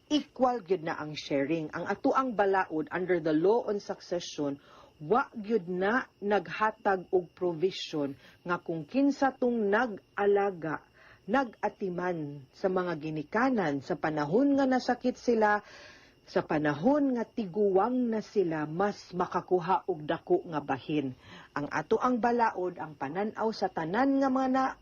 F: Equal gyud na ang sharing. Ang ato ang balaod under the law on succession, wa gyud na naghatag og provision nga kung kinsa tong nag-alaga, nag-atiman sa mga ginikanan sa panahon nga nasakit sila, sa panahon nga tiguwang na sila, mas makakuha og dako nga bahin. Ang ato ang balaod, ang pananaw sa tanan nga mga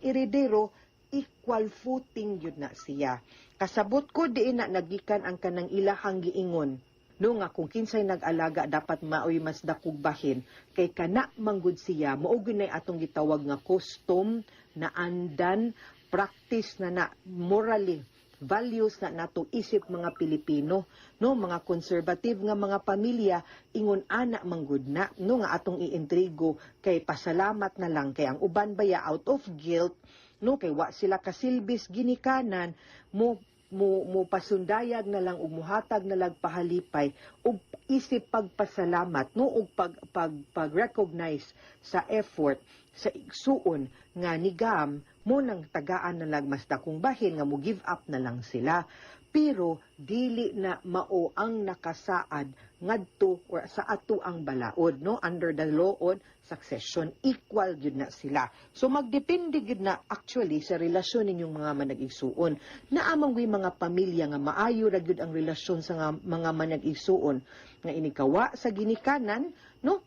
F: iridero, equal footing yun na siya. Kasabot ko diin na nagikan ang kanang ilahang giingon no nga kung kinsay nag-alaga dapat maoy mas dakog bahin kay kana manggud siya mao gyud nay atong gitawag nga custom na andan practice na morally values na natong isip mga Pilipino, no, mga conservative nga mga pamilya ingon ana manggud na, no, nga atong iintrigo kay pasalamat na lang kay ang uban baya out of guilt, no, kay wa sila kasilbis ginikanan mo pasundayag na lang ug muhatag na lang pahalipay ug isip pagpasalamat, no, ug pag-recognize sa effort sa igsuon nga ni Gam mo nang tagaan na lang mas dakong bahin nga mo give up na lang sila. Pero dili na mao ang nakasaad ngadto or sa ato ang balaod, no, under the law on succession equal gyud na sila. So magdepende gyud na actually sa relasyon ninyong mga manag-igsuon. Naamang wi mga pamilya nga maayo ra gyud ang relasyon sa mga manag-igsuon nga inikawa sa ginikanan, no,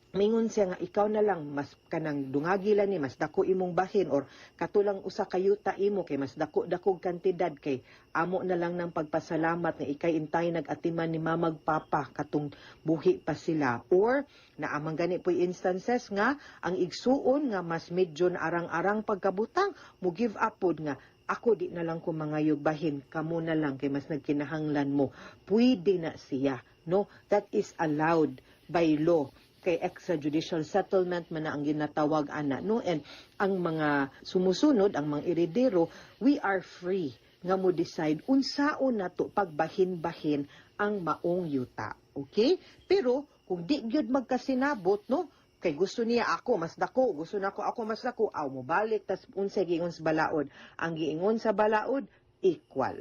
F: mingon siya nga ikaw na lang mas kanang dungagilan ni mas dako imong bahin or katulang usa kayuta imo kay mas dakog kantidad kay amo na lang ng pagpasalamat nga ikay intay nagatiman ni mamag papa katong buhi pa sila, or naamang gani po'y instances nga ang igsuon nga mas medyo na arang-arang pagkabutang mo give up pod nga ako di na lang ko mangayog bahin, kamo na lang kay mas nagkinahanglan mo. Pwede na siya, no? That is allowed by law. Kay extrajudicial settlement man na ang ginatawag ana, no, and ang mga sumusunod ang mga heredero we are free nga mo decide unsaon nato pagbahin-bahin ang maong yuta, okay? Pero kung di gyud magkasinabot, no, kay gusto niya ako mas dako, gusto nako ako mas dako, aw mo balik tas unsay giingon sa balaod, ang giingon sa balaod equal.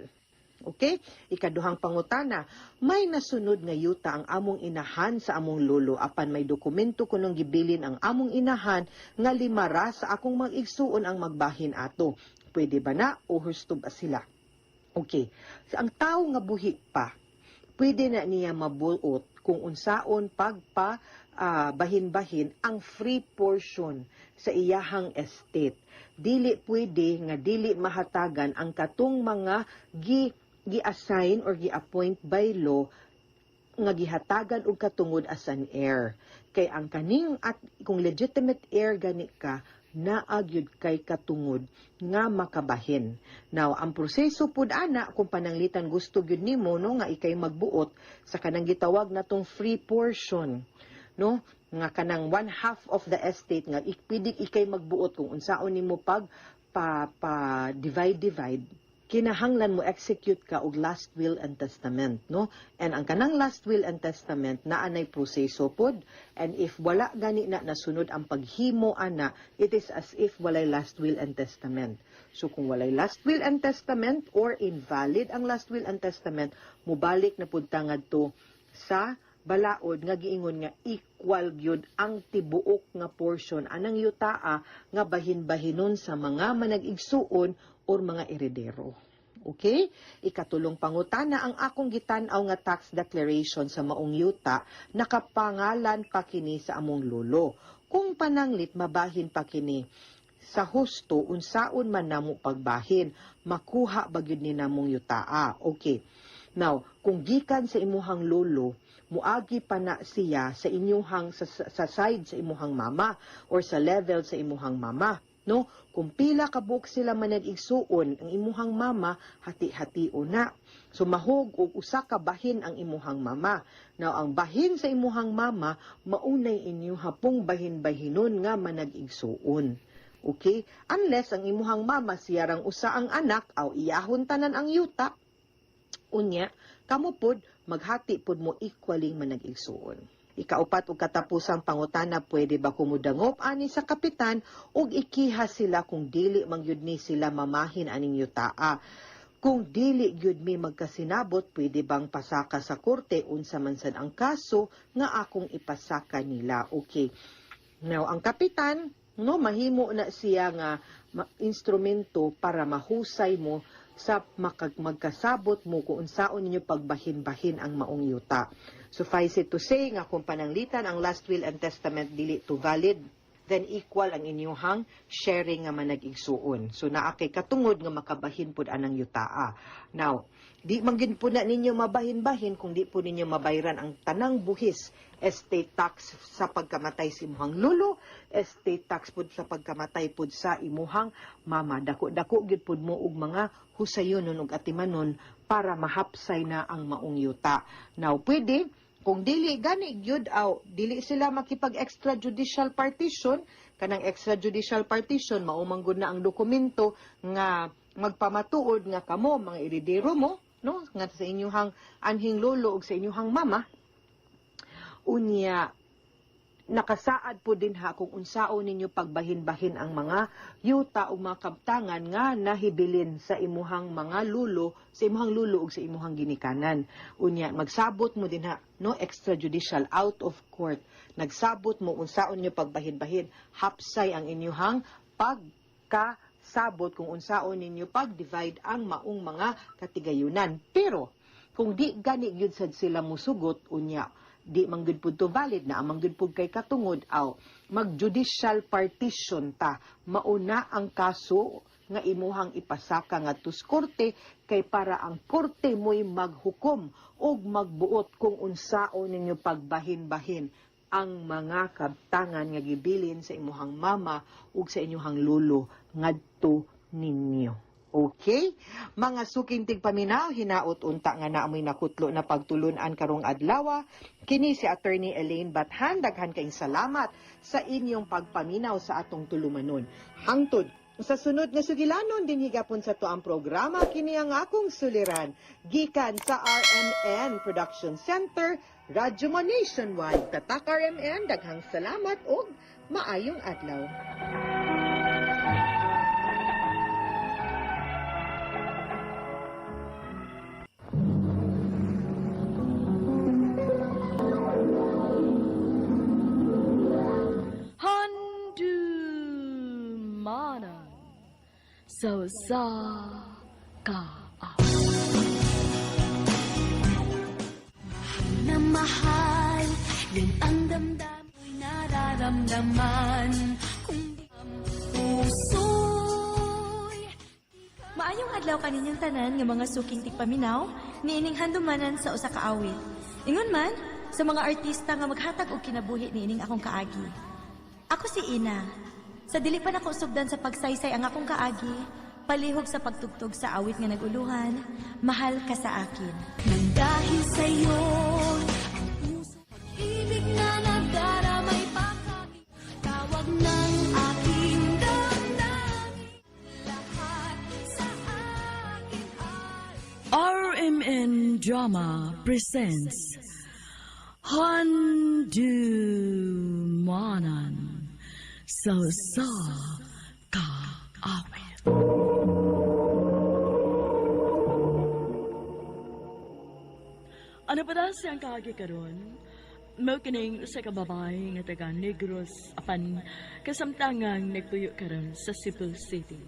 F: Okay? Ikaduhang pangutana, may nasunod nga yuta ang among inahan sa among lolo apan may dokumento kunong gibilin ang among inahan nga limara sa akong mag-igsuon ang magbahin ato. Pwede ba na o husto ba sila? Okay. Ang tao nga buhi pa, pwede na niya mabuot kung unsaon bahin-bahin ang free portion sa iyahang estate. Dili pwede nga dili mahatagan ang katong mga gi-assign or gi-appoint by law nga gihatagan og katungod as an heir. Kay ang kaning at kung legitimate heir gani ka, naagyud kay katungod nga makabahin. Now, ang proseso pud ana kung pananglitan gusto gyud nimo, no, nga ikay magbuot sa kanang gitawag natong free portion, no, nga kanang 1/2 of the estate nga pwede ikay magbuot kung unsaon nimo divide kinahanglan mo execute ka og last will and testament, no? And ang kanang last will and testament naa nay proseso pod, and if wala gani na nasunod ang paghimo ana, it is as if walay last will and testament. So kung walay last will and testament or invalid ang last will and testament, mubalik na pud tangad to sa balaod nga giingon nga equal gyud ang tibuok nga portion anang yutaa nga bahin-bahinon sa mga manag-igsuon or mga heredero. Okay? Ikatulong pangutana, ang akong gitan-aw nga tax declaration sa maong yuta, nakapangalan pa kini sa among lolo. Kung pananglit mabahin pa kini sa husto, unsaon man namo pagbahin, makuha ba gyud ni namong yutaa. Okay. Now, kung gikan sa imuhang lolo, muagi pa na siya sa inyuhang sa side sa imuhang mama or sa level sa imuhang mama, no? Kung pila ka buok sila manag-igsuon, ang imuhang mama hati-hatio na. So mahog og usa ka bahin ang imuhang mama. Now ang bahin sa imuhang mama maunay inyo hapong bahin-bahinon nga manag-igsuon. Okay? Unless ang imuhang mama siyarang usa ang anak aw iyahon tanan ang yuta, unya kamo pod maghati pod mo equaling manag-igsuon. Ikaupat og katapusang pangutana, pwede ba kumudangop ani sa kapitan ug ikiha sila kung dili mangyud ni sila mamahin aning yutaa. Kung dili gyud mi magkasinabot, pwede bang pasaka sa korte unsa man sad ang kaso nga akong ipasaka nila. Okay. Now ang kapitan, no, mahimo na siya nga instrumento para mahusay mo sa magkasabot mo kung unsaon ninyo pagbahin-bahin ang maong yuta. Suffice it to say nga kung pananglitan ang last will and testament dili to valid, then equal ang inyuhang sharing nga manag-igsuon. So naa kay katungod nga makabahin pud anang yutaa. Now, di man gid po na ninyo mabahin-bahin kung di po ninyo mabayaran ang tanang buhis, estate tax sa pagkamatay sa imuhang lolo, estate tax pud sa pagkamatay pud sa imuhang mama. Dako-dako gid pud mo og mga husayonon ug atimanon para mahapsay na ang maong yuta. Now, pwede kung dili gani gyud aw dili sila makipag extrajudicial partition, kanang extrajudicial partition maumanggod na ang dokumento nga magpamatuod nga kamo mga iridero mo, no, nga sa inyuhang anhing lolo ug sa inyuhang mama. Unya nakasaad po din ha kung unsaon ninyo pagbahin-bahin ang mga yuta o mga kabtangan nga nahibilin sa imuhang mga lulo, sa imuhang lulo o sa imuhang ginikanan. Unya, magsabot mo din ha, no, extrajudicial, out of court. Nagsabot mo unsaon nyo pagbahin-bahin, hapsay ang inyuhang pagkasabot kung unsaon ninyo pag-divide ang maong mga katigayunan. Pero, kung di gani gyud sad sila musugot, unya, di manggid pud to valid na manggid pud kay katungod aw mag-judicial partition ta mauna ang kaso nga imuhang ipasaka ngadto sa korte kay para ang korte mo'y maghukom og magbuot kung unsaon ninyo pagbahin-bahin ang mga kabtangan nga gibilin sa imuhang mama ug sa inyuhang lolo ngadto ninyo. Okay? Mga suking tigpaminaw, hinaot unta nga naamoy nakutlo na pagtulunan karong adlaw. Kini si Attorney Elaine Bathan, daghan kayong salamat sa inyong pagpaminaw sa atong tulumanon. Hangtod sa sunod nga sugilanon din higapon sa to ang programa kini ang akong suliran gikan sa RMN Production Center, Radyo Mo Nationwide. Tatak RMN, daghang salamat ug maayong adlaw.
G: So sa ka
H: na mahal, yan ang damdamoy nararamdaman. Kung di ang puso'y
L: Maayong adlaw kaninyong tanan nga mga suking tigpaminaw, niining handumanan sa usa ka awit. Ingon man, sa mga artista nga maghatag og kinabuhi niining akong kaagi. Ako si Ina. Sa dili pa nako sugdan sa pagsaysay ang akong kaagi, palihog sa pagtugtog sa awit nga naguluhan, mahal ka sa akin.
H: nang dahil sa'yo, ang puso pag-ibig na nagdaramay pa kami, tawag ng aking damdamin, lahat sa akin ay
G: RMN Drama presents Handumanan So sa ka awit. Ano pa daw siyang kaagi karon? Mao kining sa kababay nga taga Negros apan kasamtangang nagpuyo karon sa Cebu City.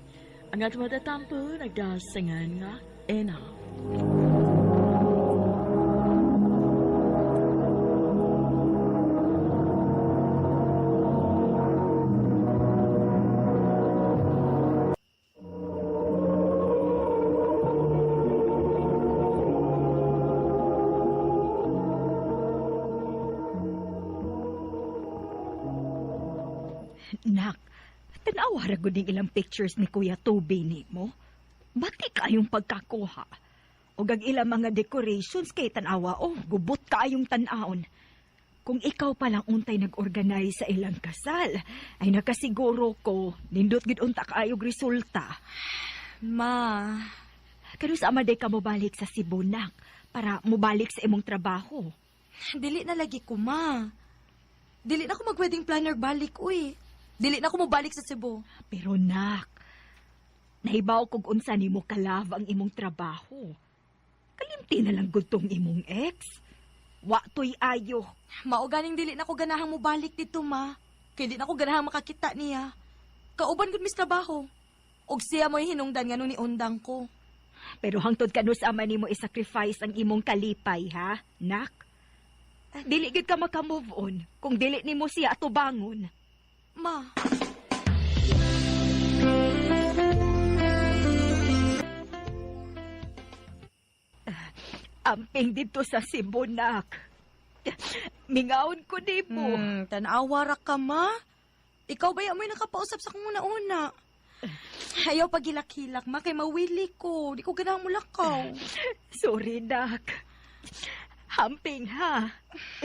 G: Ang atong matatampo nagdasangan nga Ena.
M: Nak, tanawa ra gud ilang pictures ni Kuya Toby nimo. Bati kayong pagkakuha. O ang ilang mga decorations kay tanawa, gubot kayong tanawon. Kung ikaw palang untay nag-organize sa ilang kasal, ay nakasiguro ko, nindot gid unta kaayog resulta.
L: Ma,
M: Kano sa amaday ka mobalik sa Cebu, nak, para mobalik sa imong trabaho?
L: dili na lagi ko, ma. Dili na ako mag-wedding planner balik, uy. Dili na ako mobalik sa Cebu.
M: Pero nak, nahibaw kog unsa nimo kalab ang imong trabaho. Kalimti na lang gud tong imong ex. Wa toy ayo.
L: Mao ganing dili na ko ganahang mobalik dito, ma. Kay di na ko ganahang makakita niya. Kauban gud mis trabaho. Og siya mo'y hinungdan nga nung niundang ko.
M: Pero hangtod kano sa ama nimo i-sacrifice ang imong kalipay, ha, nak? Dili gid ka maka-move on kung dili nimo siya atubangon.
L: Ma.
M: Amping dito sa Sibunak. Mingaon ko di mo.
L: Tanawa ra ka, ma. Ikaw ba may nakapausap sa kong una-una? Ayaw pagilak-hilak, ma, kay mawili ko. Di ko ganang mulakaw.
M: Sorry, Nak. Hamping, ha?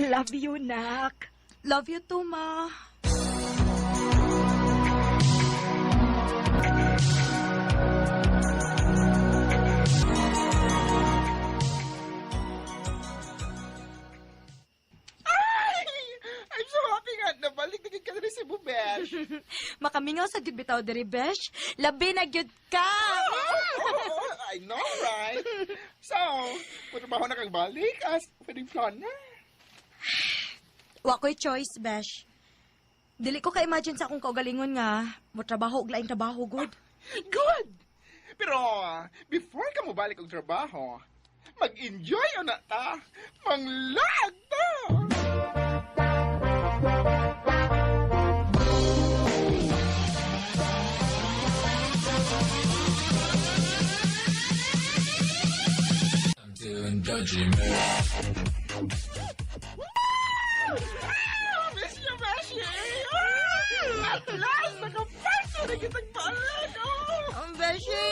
M: Love you, Nak.
L: Love you too, ma.
N: I'm so happy nga. Nabalik na ka rin si Bubesh.
L: Makamingaw sa gid bitaw diri, besh. Labi na gyud ka.
N: I know, right? So, matrabaho na kang balik as wedding planner.
L: Wa ko'y choice, besh. Dili ko ka-imagine sa akong kaugalingon nga, mo trabaho og laing trabaho, good.
N: Good! Pero, before ka mo balik ang trabaho, mag-enjoy o na ta. Manglag ta! Miss you, Beshi! At last, nakapaso na kitang balik!
L: Ang beshi!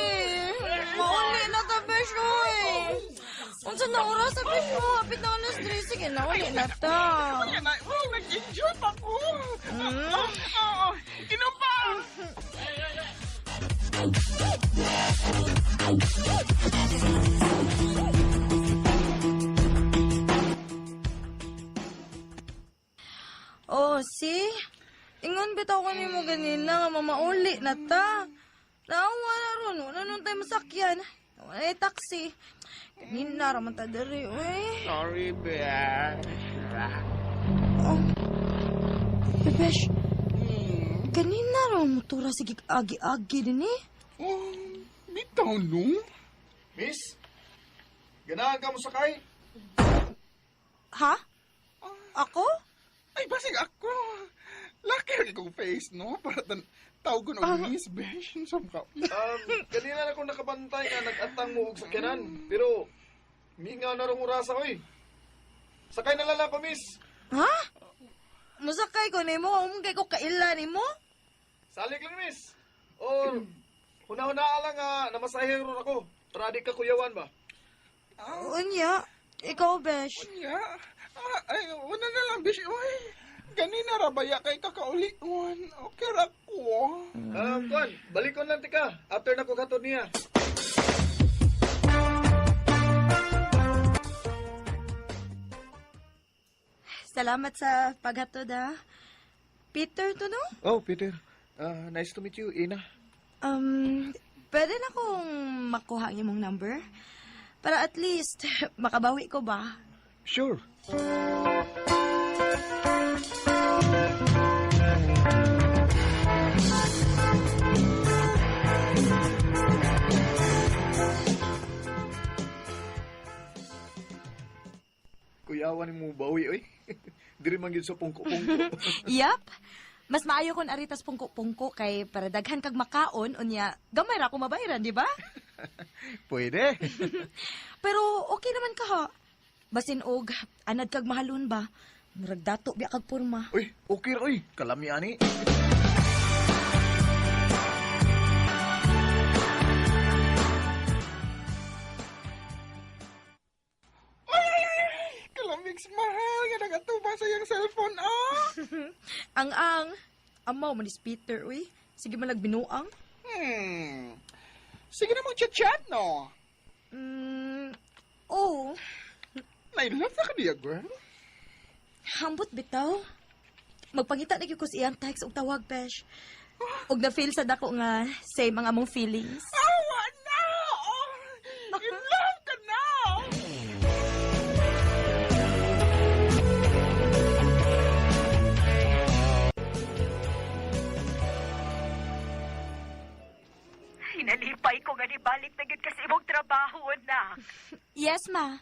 L: Mauli na ka, besh, oy! Unsa na oras sa besh mo? Hapit na alas 3. Sige na, uli na ta.
N: Yan na, nag-enjoy pa ko! Inom pa!
L: Oh, see? Ingon bitaw ko ni mo ganina nga mamauli na ta. Naawa na ron. Wala nun tayo masakyan. Wala yung taxi. Kanina raman ta diri, uy.
N: Sorry, Besh.
L: Oh. Bebesh, kanina raman motora sige agi-agi din eh.
N: Oh, bitaw no? Miss, ganahan ka mo sakay?
L: Ha? Ako?
N: Ay, basig ako. Lucky rin akong face, no? Para tawag ko na Miss Besh. Saan ka?
O: Kanina na akong nakabantay nga nag-atang mo og sakyanan. Pero, mingaw na rin urasa ko eh. Sakay na lala pa, miss.
L: Ha? Musakay ko ni mo. Umugay ko kaila ni mo.
O: Salik lang, miss. O, huna-hunaa lang nga namasahe ron ako. Para di ka kuyawan ba?
L: Unya, ikaw, Besh.
N: Unya? Ay, una na lang, Besh. Uy, ganina rabaya kay kakauliwan. Okay ra ko.
O: Kwan, balik ko lang tika. After na ko katod niya.
L: Salamat sa paghatod, ha? Peter to, no?
O: Oh, Peter. Nice to meet you, Ina.
L: Pwede na kong makuha ang imong number? Para at least, makabawi ko ba?
O: Sure. Kuyawan mo bawi, oy. Diri man gyud sa pungko-pungko.
L: Yap. Mas maayo kon aritas pungko-pungko kay para daghan kag makaon unya gamay ra ko mabayaran, di ba?
O: Pwede.
L: Pero okay naman ka ha. Basin og anad kag mahalon ba? Murag dato biya kag porma.
O: Uy, okay ra, oy. Kalami ani.
N: Kalamig mahal nga nagatuba sa iyang cellphone,
L: Ang amaw man is Peter, uy. Sige man binuang.
N: Sige na mong chat-chat, no?
L: Oh.
N: Nailove na ka niya, girl?
L: Hambot bitaw. Magpangita na gyud ko sa iyang text og tawag, Pesh. Og na-feel sa dako nga same ang among feelings.
N: Awa na! In love ka na!
M: Hinalipay ko nga balik na gid kasi imong trabaho na.
L: Yes, ma.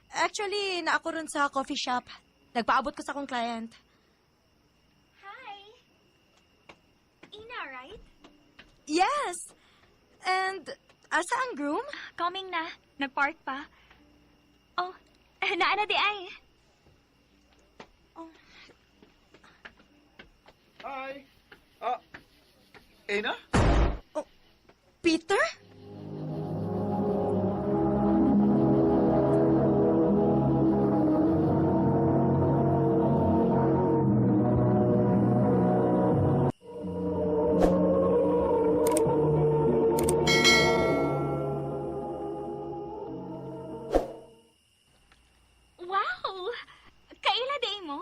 L: Actually, na ako ron sa coffee shop. Nagpaabot ko sa akong client. Ina, right? Yes. And asa ang groom?
P: Coming na. Nag-park pa. Oh, naana di ay.
O: Hi. Ina?
L: Peter?
P: Wow! Kaila day mo?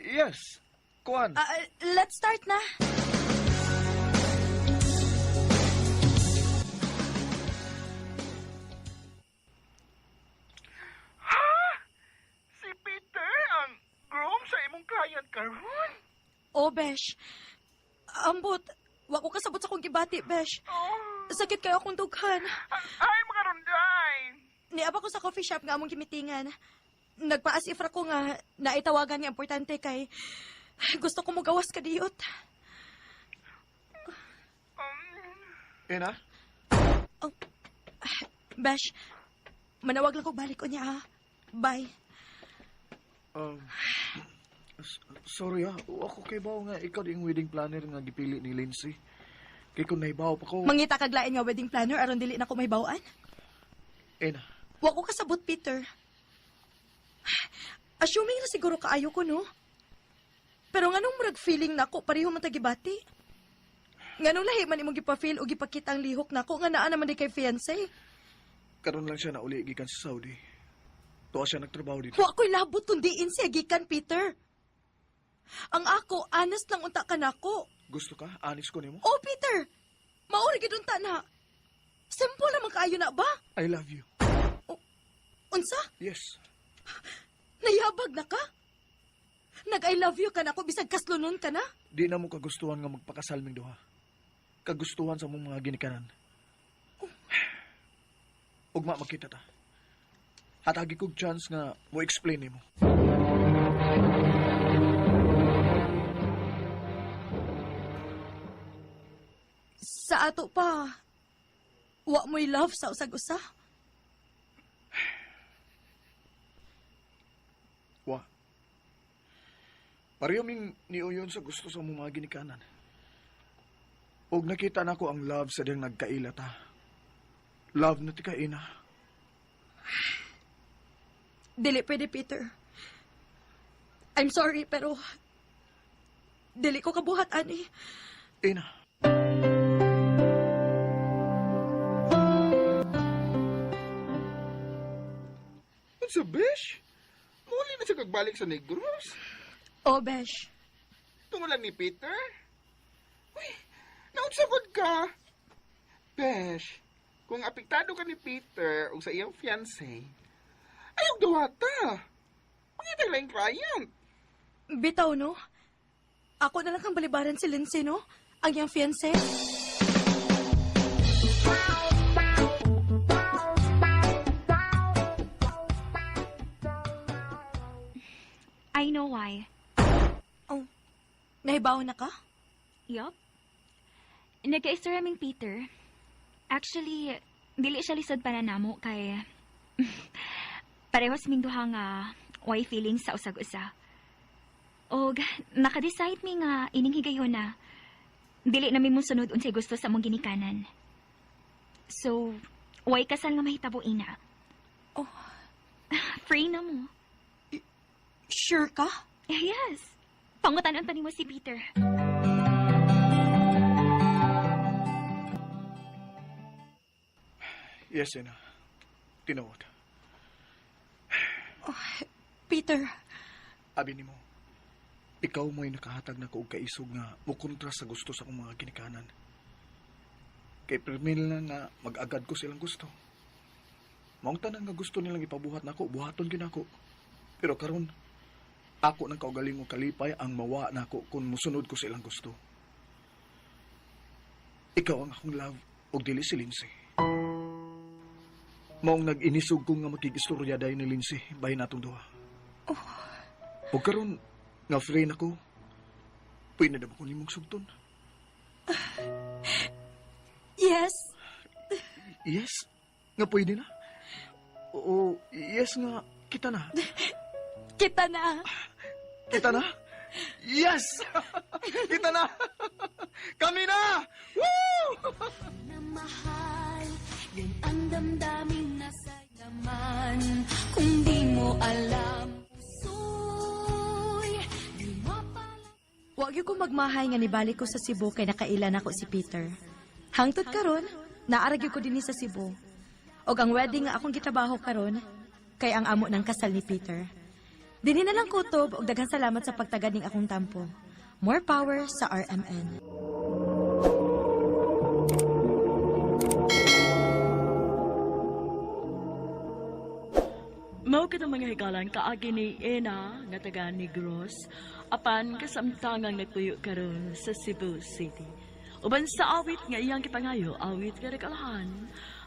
O: Yes. Kuan.
L: Let's start na.
N: Si Peter ang groom sa imong client karon.
L: Oh, Besh. Ambot. Wa ko kasabot sa kong gibati, Besh. Sakit kayo akong dughan.
N: Ay, mga runday.
L: Niaba ko sa coffee shop nga among gimitingan. Nagpa-asifra ko nga naitawagan nga importante kay gusto ko mugawas ka diyot.
O: Ina?
L: Besh, manawag lang ko balik ko niya, ha? Bye.
O: Sorry ako kay bawo nga ikaw yung wedding planner nga gipili ni Lindsay. Kay kung naibaw pa ko.
L: Mangita kaglain nga wedding planner aron dili na ko may bawaan.
O: Ina.
L: Wa ko kasabot, Peter. Assuming na siguro kaayo ko, no? Pero nga nung murag feeling na ako, pareho man tagibati. Nga nung lahi man imong gipa-feel o gipakita ang lihok na ako, nga naa naman di kay fiancé.
O: Karon lang siya nauli gikan sa Saudi. Tuwa siya nagtrabaho dito.
L: Wa ko'y labot tundiin siya gikan, Peter. Ang ako, honest lang unta ka nako.
O: Gusto ka? Anis ko nimo?
L: Oh, Peter! Mauri gidunta na. Simple naman kaayo na ba?
O: I love you.
L: Unsa?
O: Yes.
L: Nayabag na ka? Nag-I love you ka na ako, bisag kaslunon ka na?
O: Di na mo kagustuhan nga magpakasal ming duha. Kagustuhan sa mong mga ginikanan. Ugma makita ta. Hatagi kog chance nga mo explain nimo.
L: Sa ato pa, wa mo'y love sa usag-usa?
O: Wa. Pareho ming niuyon sa gusto sa mong mga ginikanan. Og nakita na ko ang love sa diyang nagkaila ta. Love na ti ka, ina.
L: Dili pwede, Peter. I'm sorry, pero dili ko kabuhat, ani.
O: Ina.
N: Sa Besh? Muli na siya kagbalik sa Negros?
L: Oh, Besh.
N: Tungulan ni Peter? Uy, naunsagod ka. Besh, kung apektado ka ni Peter o sa iyang fiancé, ayog duwata. Mangitay lang yung client.
L: Bitaw, no? Ako na lang kang balibaran si Lindsay, no? Ang iyang fiancé.
P: I know why.
L: Oh, nahibaw na ka?
P: Yup. Nagka-istorya ming Peter. Actually, dili siya lisod pa na namo kay parehos ming duha nga why feelings sa usag-usa. Og naka-decide mi nga ining higayon na dili na mi mo sunod unsay gusto sa mong ginikanan. So, why kasal nga mahitabo ina?
L: Oh,
P: free na mo.
L: Sure ka?
P: Yes. Pangutanon pa nimo si Peter.
O: Yes, ina. Tinuod.
L: Oh, Peter.
O: Abi nimo. Ikaw mo'y nakahatag na ko og kaisog nga mukontra sa gusto sa akong mga ginikanan. Kay permil na nga mag-agad ko silang gusto. Maong tanan nga gusto nilang ipabuhat nako, buhaton gyud nako. Pero karon ako nang kaugaling o kalipay ang mawa nako kung musunod ko silang gusto. Ikaw ang akong love og dili si Lindsay. Maong nag-inisog ko nga makigistorya dahil ni Lindsay bahin natong duha. O karon nga free na ko, pwede na ba ko nimong sugton?
L: Yes.
O: Yes? Nga pwede na? Oo, yes nga, kita na.
L: Kita na.
O: Kita na? Yes! Kita na! Kami na! Woo!
H: Na mahal, yan ang damdamin na sa'y laman. Kung di mo alam, puso'y di mapala.
L: Huwag yung kong magmahay nga nibalik ko sa Cebu kay nakailan ako si Peter. Hangtod karon, naaragyo ko din sa Cebu. Og ang wedding nga akong gitrabaho karon, kay ang amo ng kasal ni Peter. Dini na lang kutob og daghang salamat sa pagtagad ning akong tampo. More power sa RMN.
G: Mao kita mga higalan kaagi ni Ena nga taga Negros apan kasamtangang nagpuyo karon sa Cebu City. Uban sa awit nga iyang kipangayo, awit nga regalahan,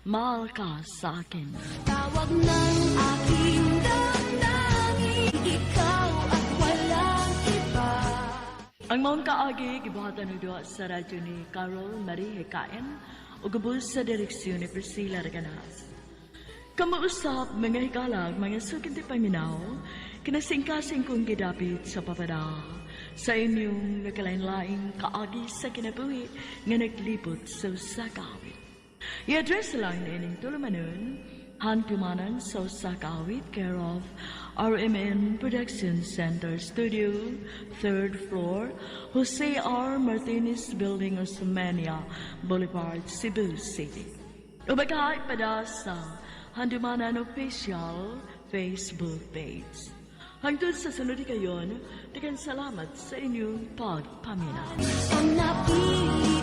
G: mahal ka sa akin.
H: Tawag ng aking damdamin, ikaw at walang iba.
G: Ang maong kaagi gibuhatan ng duwa sa radyo ni Carol Marie Hekain o gubos sa direksyon ni Priscilla Reganas. Kamausap mga hikalag, mga sukinti paminaw, kinasingkasing kong gidapit sa papada sa inyong nakalain-laing kaagi sa kinabuhi nga naglibot sa usakawit. I-address lang na ining tulumanon, hantumanan sa usakawit, care of RMN Production Center Studio, 3rd floor, Jose R. Martinez Building, Osmania Boulevard, Cebu City. Ubagay pada sa Handumanan Official Facebook page. Hangtod sa sunod kayon, tikan salamat sa inyong pagpaminaw.
H: Ang napili